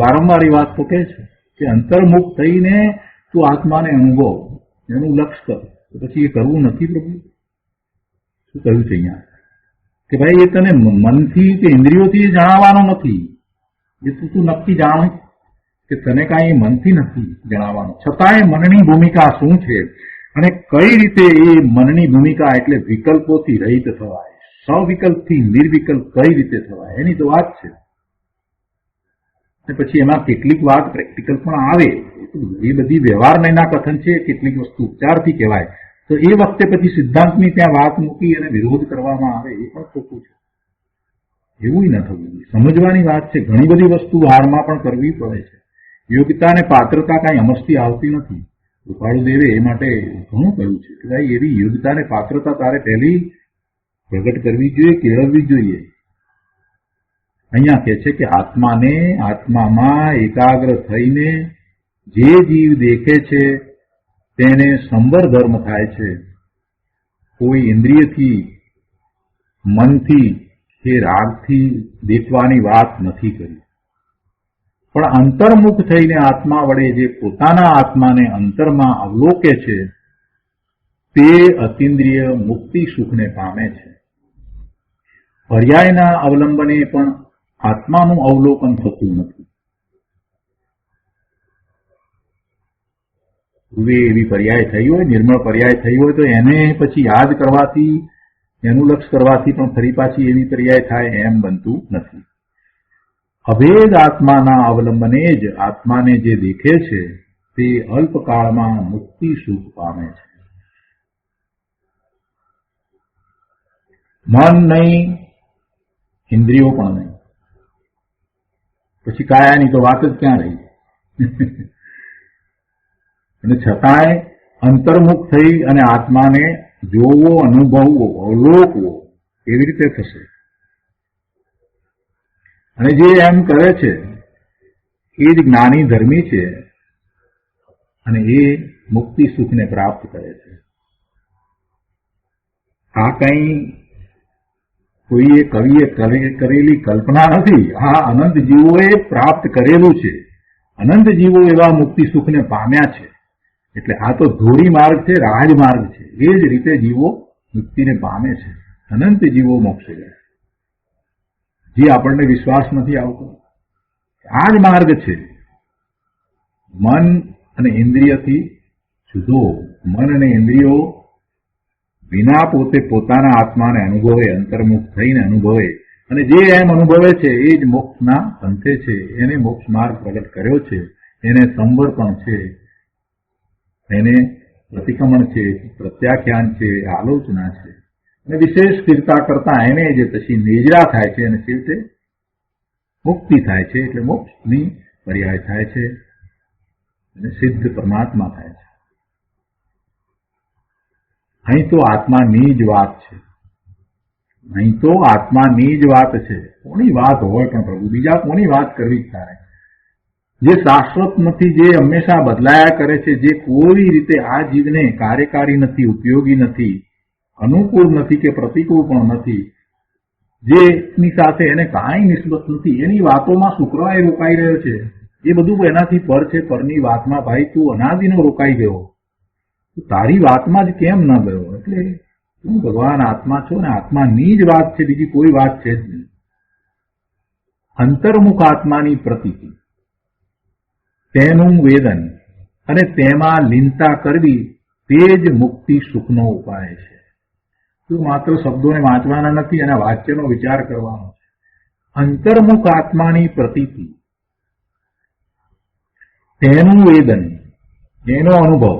વારંવાર એ વાત તો કહે છે કે અંતર્મુખ થઈને તું આત્માને અનુભવ, એનું લક્ષ્ય કર. તો પછી એ કરવું નથી પ્રભુ? શું કહ્યું છે અહીંયા કે ભાઈ એ તને મનથી કે ઇન્દ્રિયોથી જણાવવાનો નથી. એ તું નક્કી જાણ કે તને કાંઈ મનથી નથી જણાવવાનું. છતાંય મનની ભૂમિકા શું છે અને કઈ રીતે એ મનની ભૂમિકા એટલે વિકલ્પોથી રહિત થવાય, સવિકલ્પથી નિર્વિકલ્પ કઈ રીતે થવાય, એની તો વાત છે. પછી એમાં કેટલીક વાત પ્રેક્ટિકલ પણ આવે. એ બધી વ્યવહારના કથન છે, કેટલીક વસ્તુ ઉપચારથી કહેવાય. તો એ વખતે પછી સિદ્ધાંતની ત્યાં વાત મૂકી અને વિરોધ કરવામાં આવે, એ પણ ખોટું છે. એવું ન થવું જોઈએ. સમજવાની વાત છે. ઘણી બધી વસ્તુ હારમાં પણ કરવી પડે છે. યોગ્યતા અને પાત્રતા કાંઈ અમસ્તી આવતી નથી. કૃપાળુદેવે એ માટે ઘણું કહ્યું છે કે ભાઈ એવી યોગ્યતા અને પાત્રતા તારે પહેલી પ્રગટ કરવી જોઈએ, કેળવવી જોઈએ. અહીંયા કહે છે કે આત્માને, આત્મામાં એકાગ્ર થઈને જે જીવ દેખે છે તેને સંવર ધર્મ થાય છે. કોઈ ઇન્દ્રિયથી, મનથી કે રાગથી દેખવાની વાત નથી કરી, પણ અંતર્મુખ થઈને આત્મા વડે જે પોતાના આત્માને અંતરમાં અવલોકે છે તે અતિન્દ્રિય મુક્તિ સુખને પામે છે. પર્યાયના અવલંબને પણ આત્માનું અવલોકન થતું નથી. પૂર્વે એવી પર્યાય થઈ હોય, નિર્મળ પર્યાય થઈ હોય, તો એને પછી યાદ કરવાથી, એનું લક્ષ કરવાથી પણ ફરી પાછી એવી પર્યાય થાય એમ બનતું નથી. અભેદ આત્માના અવલંબને જ આત્માને જે દેખે છે તે અલ્પકાળમાં મુક્તિ સુખ પામે છે. મન નહીં, ઇન્દ્રિયો પણ નહીં, પછી કાયાની તો વાત જ ક્યાં રહી. અને છતાંય અંતર્મુખ થઈ અને આત્માને જોવો, અનુભવવો, અવલોકવો કેવી રીતે થશે? અને જે એમ કરે છે એ જ જ્ઞાની ધર્મી છે અને એ મુક્તિ સુખને પ્રાપ્ત કરે છે. આ કંઈ કોઈએ કવિએ કરેલી કલ્પના નથી. આ અનંત જીવોએ પ્રાપ્ત કરેલું છે. અનંત જીવો એવા મુક્તિ સુખને પામ્યા છે. એટલે આ તો ધોરી માર્ગ છે, રાજમાર્ગ છે. એ જ રીતે જીવો મુક્તિને પામે છે. અનંત જીવો મોક્ષે ગયા. જે આપણને વિશ્વાસ નથી આવતો, આ જ માર્ગ છે. મન અને ઇન્દ્રિયથી જુદો, મન અને ઇન્દ્રિયો વિના પોતે પોતાના આત્માને અનુભવે, અંતર્મુખ થઈને અનુભવે, અને જે એમ અનુભવે છે એ જ મોક્ષના પંથે છે. એને મોક્ષ માર્ગ પ્રગટ કર્યો છે. એને સંવર્પણ છે, એને પ્રતિક્રમણ છે, પ્રત્યાખ્યાન છે, આલોચના છે. અને વિશેષ સ્થિરતા કરતા એને જે પછી નિજરા થાય છે અને છેવટે મુક્તિ થાય છે, એટલે મોક્ષની પર્યાય થાય છે અને સિદ્ધ પરમાત્મા થાય છે. અહીં તો આત્માની જ વાત છે. અહીં તો આત્માની જ વાત છે. કોની વાત હોય પણ પ્રભુ, બીજા કોની વાત કરવી તારે? જે શાશ્વત નથી, જે હંમેશા બદલાયા કરે છે, જે કોઈ રીતે આ જીવને કાર્યકારી નથી, ઉપયોગી નથી, અનુકૂળ નથી કે પ્રતિકૂળ પણ નથી, જેની સાથે એને કાંઈ નિસ્બત નથી, એની વાતોમાં શુક્રવારે રોકાઈ રહ્યો છે. એ બધું એનાથી પર છે. પરની વાતમાં ભાઈ તું અનાદિનો રોકાઈ ગયો, તારી વાતમાં જ કેમ ન ગયો? એટલે તું ભગવાન આત્મા છો ને આત્માની જ વાત છે, બીજી કોઈ વાત છે જ નહીં. અંતર્મુખ આત્માની પ્રતીતિ, તેનું વેદન અને તેમાં લીનતા કરવી તે જ મુક્તિ સુખનો ઉપાય છે. તું માત્ર શબ્દોને વાંચવાના નથી, એના વાક્યનો વિચાર કરવાનો છે. અંતર્મુખ આત્માની પ્રતીતિ, તેનું વેદન, એનો અનુભવ,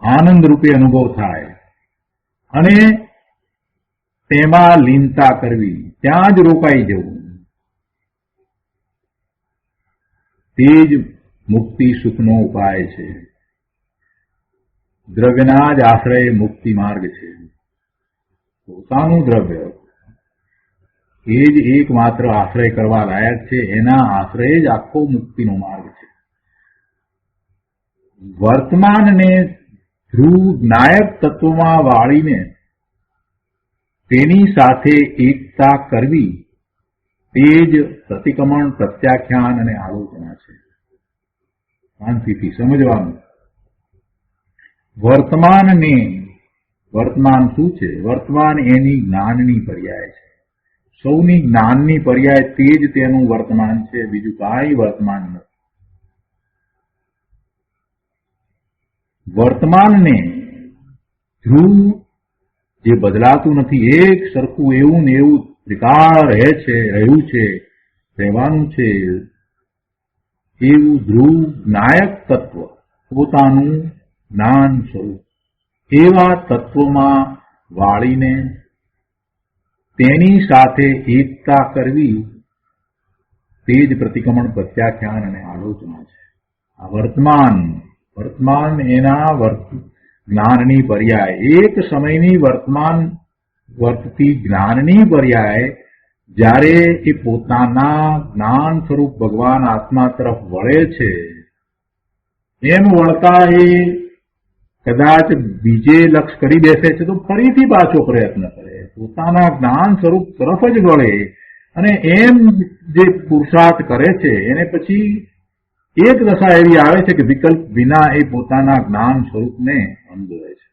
આનંદ રૂપે અનુભવ થાય, અને તેમાં લીનતા કરવી, ત્યાં જ રોકાઈ જવું, તે જ મુક્તિ સુખનો ઉપાય છે. દ્રવ્યના જ આશ્રય મુક્તિ માર્ગ છે. પોતાનું દ્રવ્ય એ જ એકમાત્ર આશ્રય કરવા લાયક છે. એના આશ્રય જ આખો મુક્તિનો માર્ગ છે. વર્તમાનને ધ્રુવ નાયક તત્વમાં વાળીને તેની સાથે એકતા કરવી તે જ પ્રતિક્રમણ, પ્રત્યાખ્યાન અને આલોચના છે. શાંતિથી સમજવાનું. વર્તમાનને, વર્તમાન શું છે? વર્તમાન એની જ્ઞાનની પર્યાય છે. સૌની જ્ઞાનની પર્યાય તે જ તેનું વર્તમાન છે, બીજું કાંઈ વર્તમાન નથી. વર્તમાનને ધ્રુવ જે બદલાતું નથી, એક સરખું એવું ને એવું ત્રિકાળ રહે છે, રહ્યું છે, રહેવાનું છે, એવું ધ્રુવ નાયક તત્વ, પોતાનું જ્ઞાન સ્વરૂપ, એવા તત્વમાં વાળીને તેની સાથે એકતા કરવી તે જ પ્રતિક્રમણ, પ્રત્યાખ્યાન અને આલોચના છે. આ વર્તમાન એના જ્ઞાનની પર્યાય, એક સમયની વર્તમાન વર્તતી જ્ઞાનની પર્યાય જ્યારે એ પોતાના જ્ઞાન સ્વરૂપ ભગવાન આત્મા તરફ વળે છે, એમ વળતા એ કદાચ બીજે લક્ષ કરી બેસે છે તો ફરીથી પાછો પ્રયત્ન કરે, પોતાના જ્ઞાન સ્વરૂપ તરફ જ વળે, અને એમ જે પુરુષાર્થ કરે છે એને પછી એક દશા એવી આવે છે કે વિકલ્પ વિના એ પોતાના જ્ઞાન સ્વરૂપને અનુભવે છે.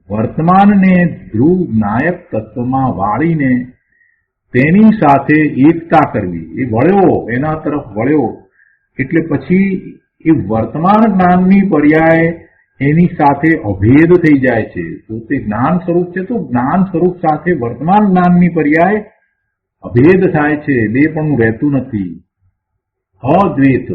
વર્તમાનને ધ્રુવ નાયક તત્વમાં વાળીને તેની સાથે એકતા કરવી, એ વળ્યો, એના તરફ વળ્યો એટલે પછી એ વર્તમાન જ્ઞાનની પર્યાય એની સાથે અભેદ થઈ જાય છે. પોતે જ્ઞાન સ્વરૂપ છે તો જ્ઞાન સ્વરૂપ સાથે વર્તમાન જ્ઞાનની પર્યાય અભેદ થાય છે, બે પણ રહેતું નથી. અદ્વૈત,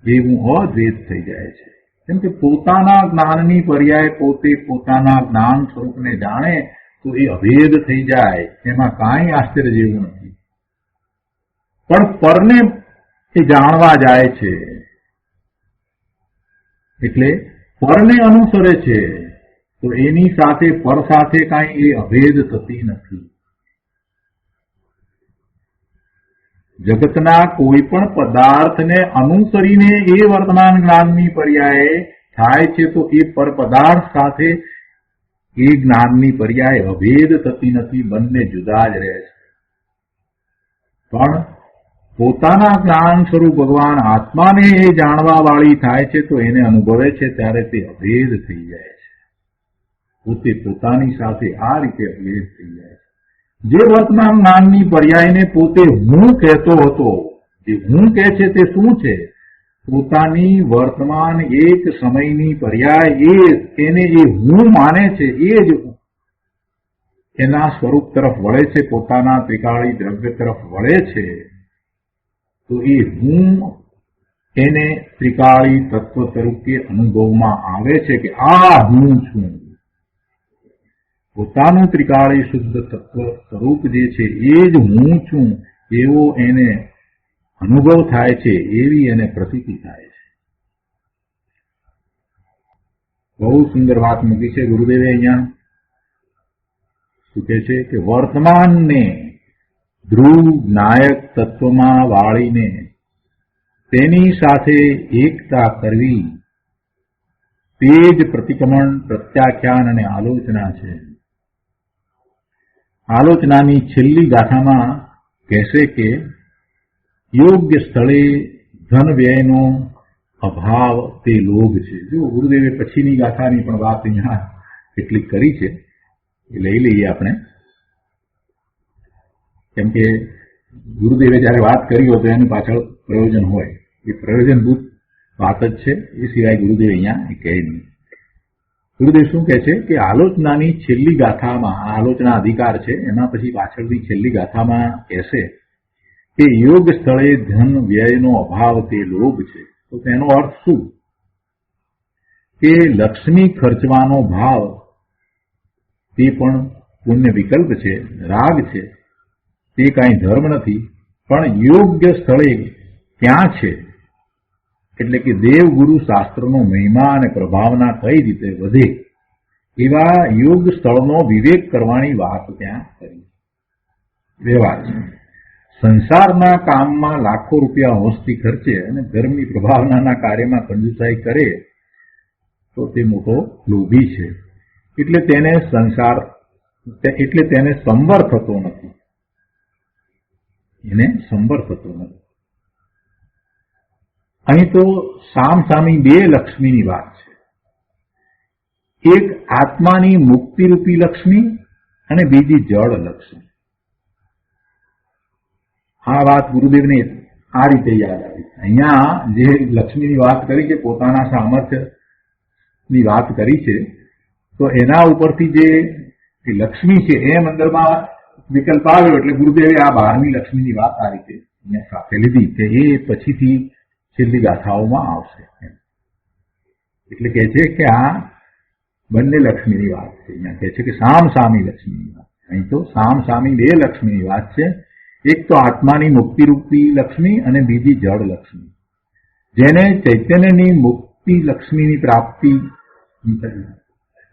એવું અદ્વૈત થઈ જાય છે. કેમ કે પોતાના જ્ઞાનની પર્યાય પોતે પોતાના જ્ઞાન સ્વરૂપને જાણે તો એ અભેદ થઈ જાય, એમાં કાંઈ આશ્ચર્ય જેવું નથી. પણ પરને એ જાણવા જાય છે એટલે પરને અનુસરે છે તો એની સાથે પર સાથે કાંઈ એ અભેદ થતી નથી. જગતના કોઈ પણ પદાર્થને અનુસરીને એ વર્તમાન જ્ઞાનની પર્યાય થાય છે તો એ પર પદાર્થ સાથે એ જ્ઞાનની પર્યાય અભેદ થતી નથી, બંને જુદા જ રહે છે. પણ પોતાના જ્ઞાન સ્વરૂપ ભગવાન આત્માને એ જાણવા વાળી થાય છે તો એને અનુભવે છે ત્યારે તે અભેદ થઈ જાય છે. પોતે પોતાની સાથે આ રીતે અભેદ થઈ જાય છે. જે વર્તમાન જ્ઞાનની પર્યાયને પોતે હું કહેતો હતો, જે હું કહે છે તે શું છે? પોતાની વર્તમાન એક સમયની પર્યાય એને જે હું માને છે એ જ એના સ્વરૂપ તરફ વળે છે, પોતાના ત્રિકાળી દ્રવ્ય તરફ વળે છે, તો એ હું એને ત્રિકાળી તત્વ તરીકે અનુભવમાં આવે છે કે આ હું છું. પોતાનું ત્રિકાળી શુદ્ધ તત્વ સ્વરૂપ જે છે એ જ હું છું એવો એને અનુભવ થાય છે, એવી એને પ્રતીતિ થાય છે. બહુ સુંદર વાત મૂકી છે ગુરુદેવે અહીંયા. શું કહે છે કે વર્તમાનને ધ્રુવ નાયક તત્વમાં વાળીને તેની સાથે એકતા કરવી તે જ પ્રતિક્રમણ, પ્રત્યાખ્યાન અને આલોચના છે. આલોચનાની છેલ્લી ગાથામાં કહેશે કે યોગ્ય સ્થળે ધન વ્યયનો અભાવ તે લોભ છે. જો ગુરુદેવે પછીની ગાથાની પણ વાત અહીંયા કેટલીક કરી છે, એ લઈ લઈએ આપણે. કેમ કે ગુરુદેવે જયારે વાત કરી હોય તો એની પાછળ પ્રયોજન હોય, એ પ્રયોજનભૂત વાત જ છે, એ સિવાય ગુરુદેવ અહીંયા કહે નહીં. ગુરુદેવ શું કહે છે કે આલોચનાની છેલ્લી ગાથામાં, આલોચના અધિકાર છે એના પછી પાછળની છેલ્લી ગાથામાં કહેશે કે યોગ સ્થળે ધન વ્યયનો અભાવ તે લોભ છે. તો તેનો અર્થ શું? કે લક્ષ્મી ખર્ચવાનો ભાવ તે પણ પુણ્ય વિકલ્પ છે, રાગ છે, તે કાંઈ ધર્મ નથી. પણ યોગ્ય સ્થળે ક્યાં છે, એટલે કે દેવગુરુ શાસ્ત્રનો મહિમા અને પ્રભાવના કઈ રીતે વધે એવા યોગ સ્થળનો વિવેક કરવાની વાત ત્યાં કરી. વ્યવહાર છે. સંસારના કામમાં લાખો રૂપિયા હોંશથી ખર્ચે અને ધર્મની પ્રભાવનાના કાર્યમાં કંજુસાઈ કરે તો તે મોટો લોભી છે. એટલે તેને સંવર થતો નથી. એને સંવર થતો નથી. અહીં તો સામસામી બે લક્ષ્મીની વાત છે. એક આત્માની મુક્તિરૂપી લક્ષ્મી અને બીજી જળ લક્ષ્મી. આ વાત ગુરુદેવને આ રીતે યાદ આવી. અહીંયા જે લક્ષ્મીની વાત કરી છે, પોતાના સામર્થ્યની વાત કરી છે, તો એના ઉપરથી જે લક્ષ્મી છે એમ અંદરમાં વિકલ્પ આવ્યો એટલે ગુરુદેવે આ બહારની લક્ષ્મીની વાત આ રીતે અહીંયા સાથે લીધી કે એ પછીથી છેલ્લી ગાથાઓમાં આવશે. એટલે કહે છે કે આ બંને લક્ષ્મીની વાત છે. અહીંયા કહે છે કે સામસામી લક્ષ્મીની વાત. અહીં તો સામસામી બે લક્ષ્મીની વાત છે. એક તો આત્માની મુક્તિરૂપી લક્ષ્મી અને બીજી જળ લક્ષ્મી. જેને ચૈતન્યની મુક્તિ લક્ષ્મીની પ્રાપ્તિ,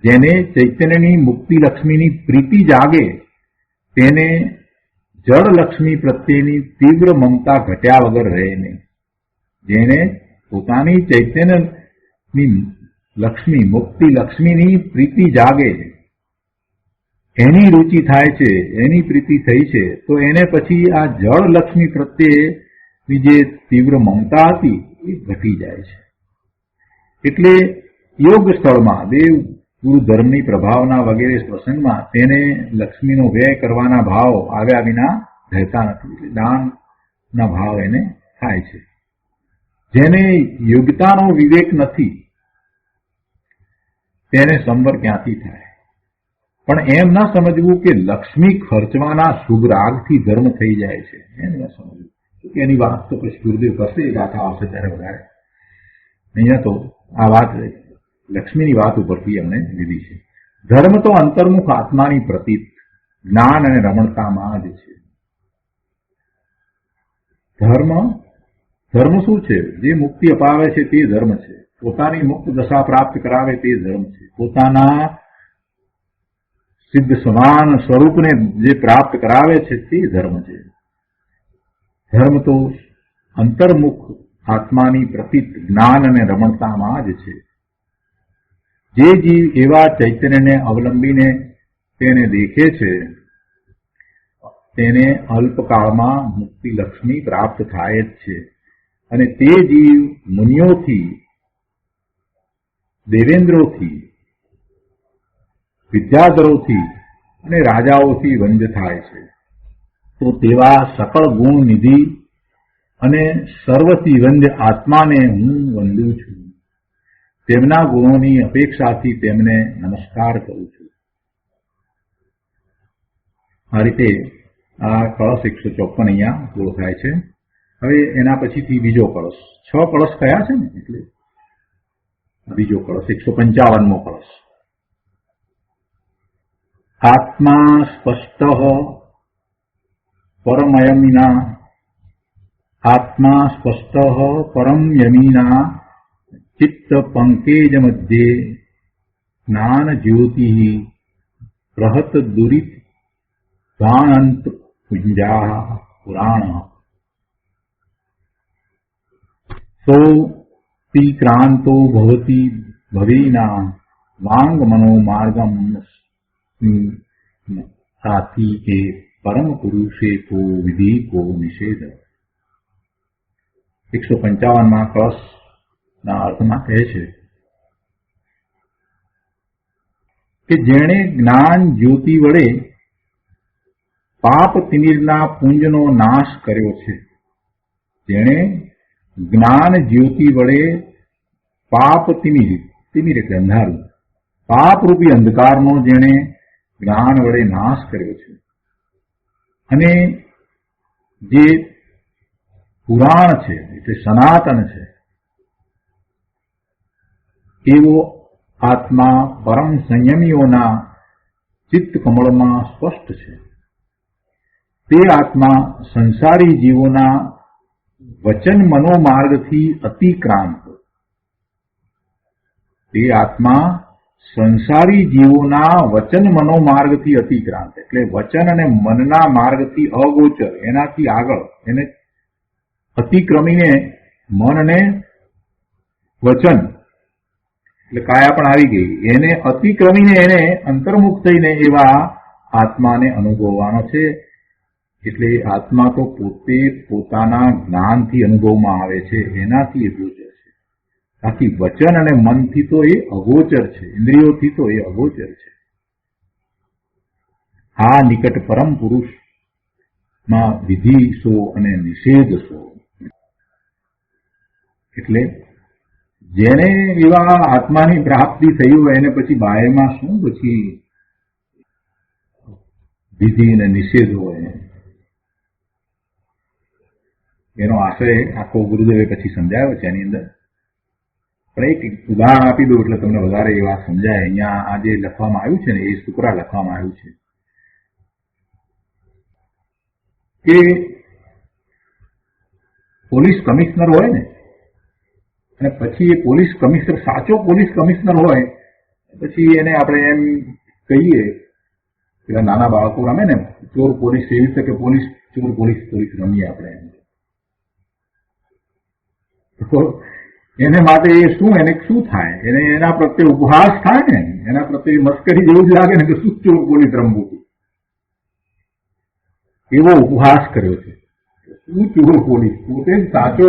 જેને ચૈતન્યની મુક્તિ લક્ષ્મીની પ્રીતિ જાગે તેને જળ લક્ષ્મી પ્રત્યેની તીવ્ર મમતા ઘટ્યા વગર રહે નહીં. જેને પોતાની ચૈતન્યની લક્ષ્મી, મુક્તિ લક્ષ્મીની પ્રીતિ જાગે, એની રુચિ થાય છે, એની પ્રીતિ થઈ છે, તો એને પછી આ જળ લક્ષ્મી પ્રત્યેની જે તીવ્ર મમતા હતી એ ઘટી જાય છે. એટલે યોગ સ્થળમાં દેવ ગુરુ ધર્મની પ્રભાવના વગેરે પ્રસંગમાં તેને લક્ષ્મીનો વ્યય કરવાના ભાવ આવ્યા વિના રહેતા નથી. એટલે દાનના ભાવ એને થાય છે. જેને યોગ્યતાનો વિવેક નથી તેને સંવર ક્યાંથી થાય? પણ એમ ના સમજવું કે લક્ષ્મી ખર્ચવાના શુભ રાગથી ધર્મ થઈ જાય છે, એમ ના સમજવું. એની વાત તો પછી ગુરુદેવ કરશે, ગાથા આવશે ત્યારે વધારે. અહીંયા તો આ વાત લક્ષ્મીની વાત ઉપરથી એમણે લીધી છે. ધર્મ તો અંતર્મુખ આત્માની પ્રતીત જ્ઞાન અને રમણતામાં જ છે. ધર્મ શું છે? જે મુક્તિ અપાવે છે તે ધર્મ છે. પોતાની મુક્ત દશા પ્રાપ્ત કરાવે તે ધર્મ છે. પોતાના સિદ્ધ સમાન સ્વરૂપને જે પ્રાપ્ત કરાવે છે તે ધર્મ છે. ધર્મ તો અંતર્મુખ આત્માની પ્રતીત જ્ઞાન અને રમણતામાં જ છે. જે જીવ એવા ચૈતન્યને અવલંબીને તેને દેખે છે તેને અલ્પકાળમાં મુક્તિ લક્ષ્મી પ્રાપ્ત થાય જ છે. અને તે જીવ મુનિઓથી, દેવેન્દ્રોથી, વિદ્યાધરોથી અને રાજાઓથી વંજ થાય છે. તો તેવા સકળ ગુણ નિધિ અને સર્વથી વંદ્ય આત્માને હું વંદું છું. તેમના ગુણોની અપેક્ષાથી તેમને નમસ્કાર કરું છું. આ રીતે આ કળશ 154 અહીંયા પૂરો થાય છે. હવે એના પછીથી બીજો કળશ, 6 કળશ કયા છે ને, એટલે બીજો કળશ 155મો કળશ. આત્મા સ્પષ્ટ પરમયમિના, આત્મા સ્પષ્ટ પરમ યમિના ચિત્ત પંકેજ મધ્યે જ્ઞાન જ્યોતિ પ્રહત દુરિત ગાણંત પુંજા પુરાણ. સોऽતિક્રાંતો ભવતિ ભવેના વાંગ મનો માર્ગમ સાથી કે પરમ પુરુષે કો વિધિ કો નિષેધ. 155માં કળશના અર્થમાં કહે છે કે જેણે જ્ઞાન જ્યોતિ વડે પાપ તિમિરના પુંજનો નાશ કર્યો છે, જેણે જ્ઞાન જ્યોતિ વડે પાપ તિમિર એટલે અંધારું, પાપરૂપી અંધકારનો જેણે જ્ઞાન વડે નાશ કર્યો છે, અને જે પુરાણ છે એટલે સનાતન છે એવો આત્મા પરમ સંયમીઓના ચિત્ત કમળમાં સ્પષ્ટ છે. તે આત્મા સંસારી જીવોના વચન મનોમાર્ગથી અતિક્રાંત, તે આત્મા સંસારી જીવોના વચન મનોમાર્ગથી અતિક્રાંત એટલે વચન અને મનના માર્ગથી અગોચર, એનાથી આગળ, એને અતિક્રમીને મન અને વચન એટલે કાયા પણ આવી ગઈ, એને અતિક્રમીને એને અંતર્મુખ થઈને એવા આત્માને અનુભવવાનો છે. એટલે આત્મા તો પોતે પોતાના જ્ઞાનથી અનુભવમાં આવે છે, એનાથી એ ગોચર છે. બાકી વચન અને મનથી તો એ અગોચર છે, ઇન્દ્રિયોથી તો એ અગોચર છે. આ નિકટ પરમ પુરુષમાં વિધિ સો અને નિષેધ સો. એટલે જેને એવા આત્માની પ્રાપ્તિ થઈ હોય એને પછી બાહેરમાં શું પછી વિધિ અને નિષેધ હોય, એનો આશય આખો ગુરુદેવે પછી સમજાવ્યો છે એની અંદર. પણ એક ઉદાહરણ આપી દઉં એટલે તમને વધારે એ વાત સમજાય. અહીંયા આ જે લખવામાં આવ્યું છે ને એ સૂત્રા લખવામાં આવ્યું છે કે પોલીસ કમિશનર હોય ને, અને પછી એ પોલીસ કમિશનર સાચો પોલીસ કમિશનર હોય, પછી એને આપણે એમ કહીએ, પેલા નાના બાળકો રમે ને ચોર પોલીસ, એવી રીતે કે પોલીસ ચોર પોલીસ પોલીસ રમીએ આપણે એમ. તો એને માટે એ શું, એને શું થાય, એને એના પ્રત્યે ઉપહાસ થાય ને, એના પ્રત્યે મસ્કરી જેવું જ લાગે ને કે શું ચોર પોલીસ રમવું, એવો ઉપહાસ કર્યો છે. શું ચોર પોલીસ, પોતે જ સાચો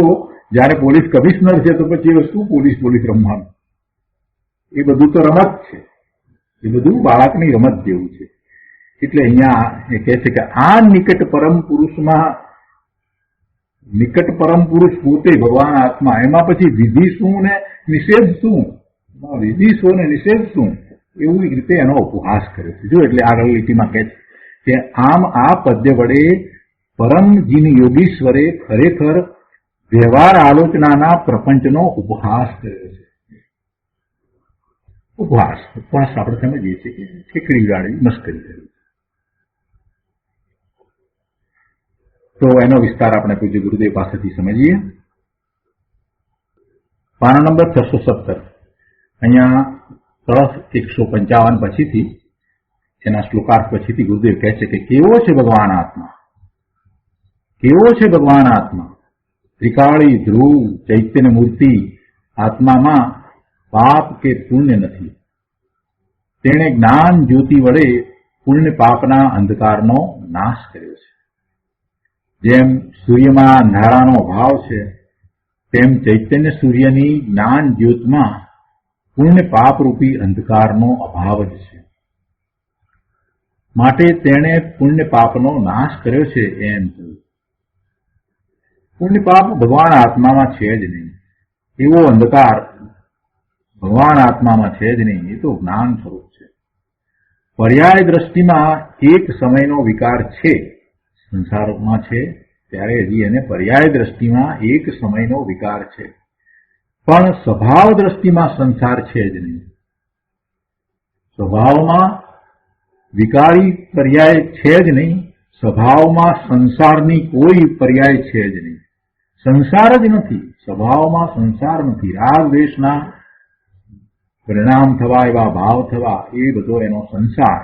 જયારે પોલીસ કમિશનર છે તો પછી શું પોલીસ પોલીસ રમવાનું, એ બધું તો રમત છે, એ બધું બાળકની રમત જેવું છે. એટલે અહીંયા એ કહે છે કે આ નિકટ પરમ પુરુષમાં, નિકટ પરમ પુરુષ પોતે ભગવાન આત્મા, એમાં પછી વિધિ શું ને નિષેધ શું, વિધિ શું ને નિષેધ શું, એવું રીતે એનો ઉપહાસ કર્યો છે. જો એટલે આગળ લીટીમાં કહે છે કે આમ આ પદ્ય વડે પરમ જીન યોગીશ્વરે ખરેખર વ્યવહાર આલોચનાના પ્રપંચનો ઉપહાસ કર્યો છે. ઉપહાસ આપણે સમજીએ છીએ કે ઠેકડી ગાળી મસ્કરી કરી. તો એનો વિસ્તાર આપણે પૂજ્ય ગુરુદેવ પાસેથી સમજીએ. પાનો નંબર 617. અહીંયા કળશ 155 પછીથી, એના શ્લોકાર્થ પછીથી ગુરુદેવ કહે છે કે કેવો છે ભગવાન આત્મા, કેવો છે ભગવાન આત્મા. ત્રિકાળી ધ્રુવ ચૈતન્ય મૂર્તિ આત્મામાં પાપ કે પુણ્ય નથી. તેણે જ્ઞાન જ્યોતિ વડે પુણ્ય પાપના અંધકારનો નાશ કર્યો છે. જેમ સૂર્યમાં અંધારાનો અભાવ છે, તેમ ચૈતન્ય સૂર્યની જ્ઞાન જ્યોતમાં પુણ્ય પાપરૂપી અંધકારનો અભાવ જ છે. માટે તેણે પુણ્ય પાપનો નાશ કર્યો છે એમ કહ્યું. પુણ્ય પાપ ભગવાન આત્મામાં છે જ નહીં. એવો અંધકાર ભગવાન આત્મામાં છે જ નહીં. એ તો જ્ઞાન સ્વરૂપ છે. પર્યાય દ્રષ્ટિમાં એક સમયનો વિકાર છે, સંસારમાં છે ત્યારે હજી એને પર્યાય દ્રષ્ટિમાં એક સમયનો વિકાર છે, પણ સ્વભાવ દ્રષ્ટિમાં સંસાર છે જ નહીં. સ્વભાવમાં વિકારી પર્યાય છે જ નહીં. સ્વભાવમાં સંસારની કોઈ પર્યાય છે જ નહીં. સંસાર જ નથી. સ્વભાવમાં સંસાર નથી. રાગ દ્વેષના પરિણામ થવા, એવા ભાવ થવા, એ બધો એનો સંસાર,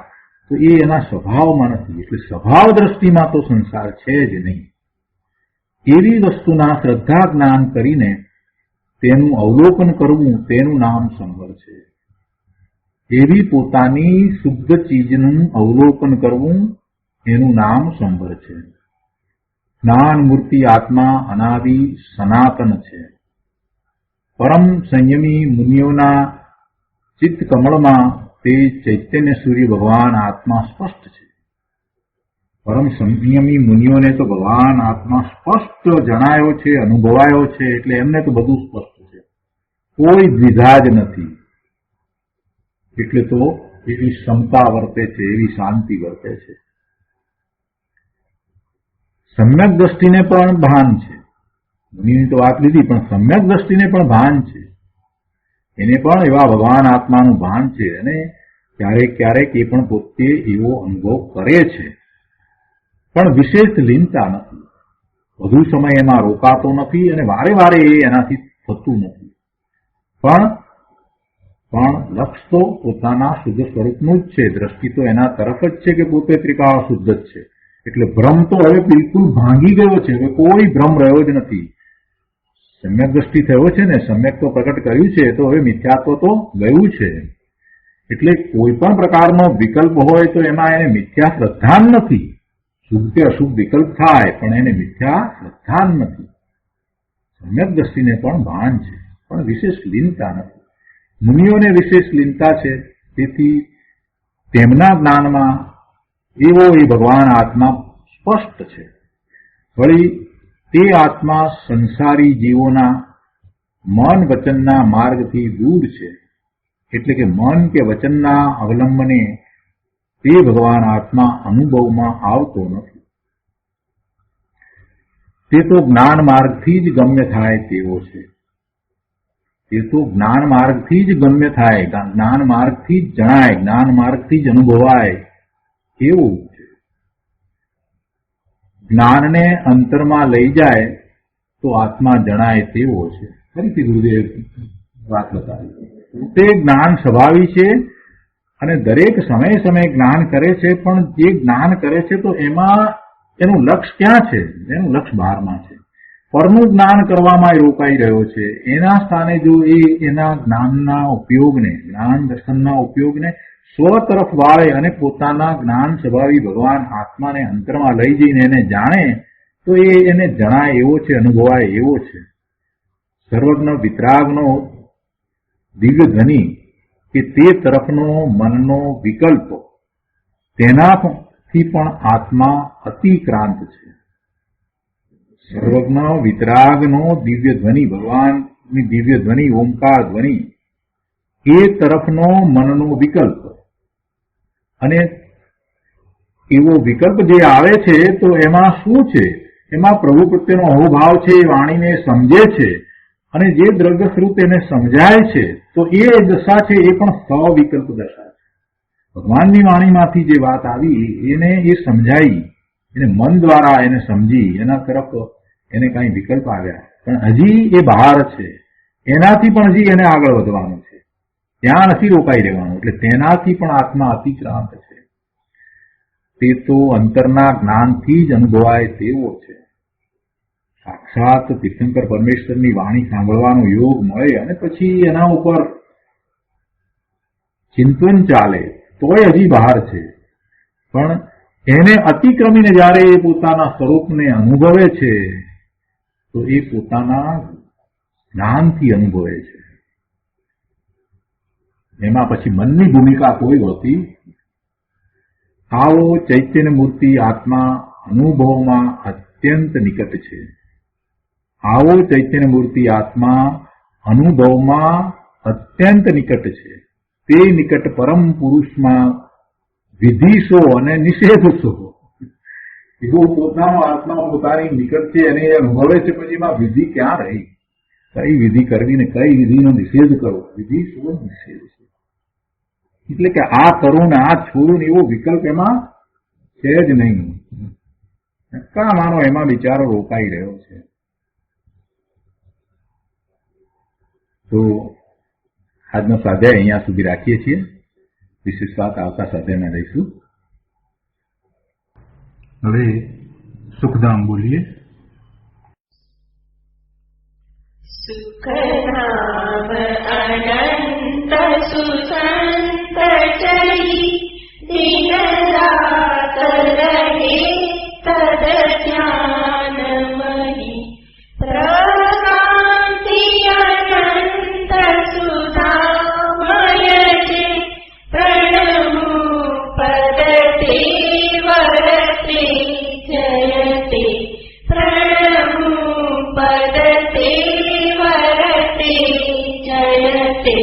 તો એ એના સ્વભાવમાં નથી. એટલે સ્વભાવ દ્રષ્ટિમાં તો સંસાર છે જ નહીં. એવી વસ્તુના શ્રદ્ધા જ્ઞાન કરીને તેનું અવલોકન કરવું, તેનું નામ સંવર છે. એવી પોતાની શુદ્ધ ચીજનું અવલોકન કરવું, એનું નામ સંવર છે. જ્ઞાન મૂર્તિ આત્મા અનાદિ સનાતન છે. પરમ સંયમી મુનિઓના ચિત્ત કમળમાં તે ચૈતન્ય સૂર્ય ભગવાન આત્મા સ્પષ્ટ છે. પરમ સંયમી મુનિઓને તો ભગવાન આત્મા સ્પષ્ટ જણાયો છે, અનુભવાયો છે, એટલે એમને તો બધું સ્પષ્ટ છે. કોઈ દ્વિધા જ નથી. એટલે તો એવી ક્ષમતા વર્તે છે, એવી શાંતિ વર્તે છે. સમ્યક દ્રષ્ટિને પણ ભાન છે. મુનિની તો વાત લીધી, પણ સમ્યક દ્રષ્ટિને પણ ભાન છે. એને પણ એવા ભગવાન આત્માનું ભાન છે, અને ક્યારેક ક્યારેક એ પણ પોતે એવો અનુભવ કરે છે, પણ વિશેષ લીનતા નથી. વધુ સમય એમાં રોકાતો નથી, અને વારે વારે એ એનાથી થતું નથી. પણ લક્ષ તો પોતાના શુદ્ધ સ્વરૂપનું જ છે. દ્રષ્ટિ તો એના તરફ જ છે કે પોતે ત્રિકાળ શુદ્ધ જ છે. એટલે ભ્રમ તો હવે બિલકુલ ભાંગી ગયો છે. હવે કોઈ ભ્રમ રહ્યો જ નથી. સમ્યક દ્રષ્ટિ થયો છે ને, સમ્યક તો પ્રકટ કર્યું છે, તો હવે મિથ્યાત્વ તો ગયું છે. એટલે કોઈ પણ પ્રકારનો વિકલ્પ હોય તો એમાં એને મિથ્યા શ્રદ્ધાન નથી. શુભ કે અશુભ વિકલ્પ થાય, પણ એને મિથ્યા શ્રદ્ધાન નથી. સમ્યક દ્રષ્ટિને પણ ભાન છે, પણ વિશેષ લીનતા નથી. મુનિઓને વિશેષ લીનતા છે. તેથી તેમના જ્ઞાનમાં એવો એ ભગવાન આત્મા સ્પષ્ટ છે. વળી તે આત્મા સંસારી જીવોના મન વચનના માર્ગથી દૂર છે. એટલે કે મન કે વચનના અવલંબને તે ભગવાન આત્મા અનુભવમાં આવતો નથી. તે તો જ્ઞાન માર્ગથી જ ગમ્ય થાય તેવો છે. તે તો જ્ઞાન માર્ગથી જ ગમ્ય થાય, જ્ઞાન માર્ગથી જ જણાય, જ્ઞાન માર્ગથી જ અનુભવાય એવું છે. જ્ઞાનને અંતરમાં લઈ જાય તો આત્મા જણાય તેવો છે. ફરીથી ગુરુદેવ વાત બતાવી. તે જ્ઞાન સ્વભાવી છે, અને દરેક સમયે સમયે જ્ઞાન કરે છે, પણ જે જ્ઞાન કરે છે તો એમાં એનું લક્ષ્ય ક્યાં છે? એનું લક્ષ્ય બહારમાં છે. પરનું જ્ઞાન કરવામાં રોકાઈ રહ્યો છે. એના સ્થાને જો એ એના જ્ઞાનના ઉપયોગને, જ્ઞાન દર્શનના ઉપયોગને સ્વ તરફ વાળે અને પોતાના જ્ઞાન સ્વભાવી ભગવાન આત્માને અંતરમાં લઈ જઈને એને જાણે, તો એ એને જણાય એવો છે, અનુભવાય એવો છે. સર્વજ્ઞ વિતરાગનો દિવ્ય ધ્વનિ કે તે તરફનો મનનો વિકલ્પ, તેનાથી પણ આત્મા અતિક્રાંત છે. સર્વજ્ઞ વિતરાગનો દિવ્ય ધ્વનિ, ભગવાનની દિવ્ય ધ્વનિ, ઓમકાર ધ્વનિ, એ તરફનો મનનો વિકલ્પ, અને એવો વિકલ્પ જે આવે છે તો એમાં શું છે? એમાં પ્રભુ પ્રત્યેનો અહોભાવ છે. એ વાણીને સમજે છે, અને જે દ્રવ્ય સ્વરૂપ એને સમજાય છે, તો એ દશા છે એ પણ સવિકલ્પ દશા છે. ભગવાનની વાણીમાંથી જે વાત આવી એને એ સમજાઈ, એને મન દ્વારા એને સમજી, એના તરફ એને કાંઈ વિકલ્પ આવ્યા, પણ હજી એ બહાર છે. એનાથી પણ હજી એને આગળ વધવાનું છે. ત્યાં નથી રોકાઈ રહેવાનું. એટલે તેનાથી પણ આત્મા અતિક્રાંત છે. તે તો અંતરના જ્ઞાનથી જ અનુભવાય તેવો છે. સાક્ષાત તીર્થંકર પરમેશ્વરની વાણી સાંભળવાનો યોગ મળે અને પછી એના ઉપર ચિંતન ચાલે તોય હજી બહાર છે. પણ એને અતિક્રમીને જ્યારે એ પોતાના સ્વરૂપને અનુભવે છે તો એ પોતાના જ્ઞાનથી અનુભવે છે. એમાં પછી મનની ભૂમિકા કોઈ હોતી. આવો ચૈતન્ય મૂર્તિ આત્મા અનુભવમાં અત્યંત નિકટ છે. આવો ચૈતન્ય મૂર્તિ આત્મા અનુભવમાં અત્યંત નિકટ છે. તે નિકટ પરમ પુરુષમાં વિધિ શો અને નિષેધ શો. એવો પોતાનો આત્મા પોતાની નિકટ છે અને એ અનુભવે છે, પછી એમાં વિધિ ક્યાં રહી? કઈ વિધિ કરવી ને કઈ વિધિનો નિષેધ કરવો? વિધિ શું નિષેધ છે? એટલે કે આ કરું ને આ છોડું ને એવો વિકલ્પ એમાં છે જ નહીં. કા માનો એમાં બિચારો રોકાઈ રહ્યો છે. તો આજનો સ્વાધ્યાય અહીંયા સુધી રાખીએ છીએ. વિશેષ વાત આવતા સ્વાધ્યાયમાં લઈશું. હવે સુખધામ બોલીએ. સુખધામ અનંત સુસંત ચરી દિન રાત રહે તદ ધ્યાનમહી પ્રકાંતિ અનંત સુધામય છે પ્રણમુ પદતે વરતે જયતે પ્રણમુ પદતે વરતે જયતે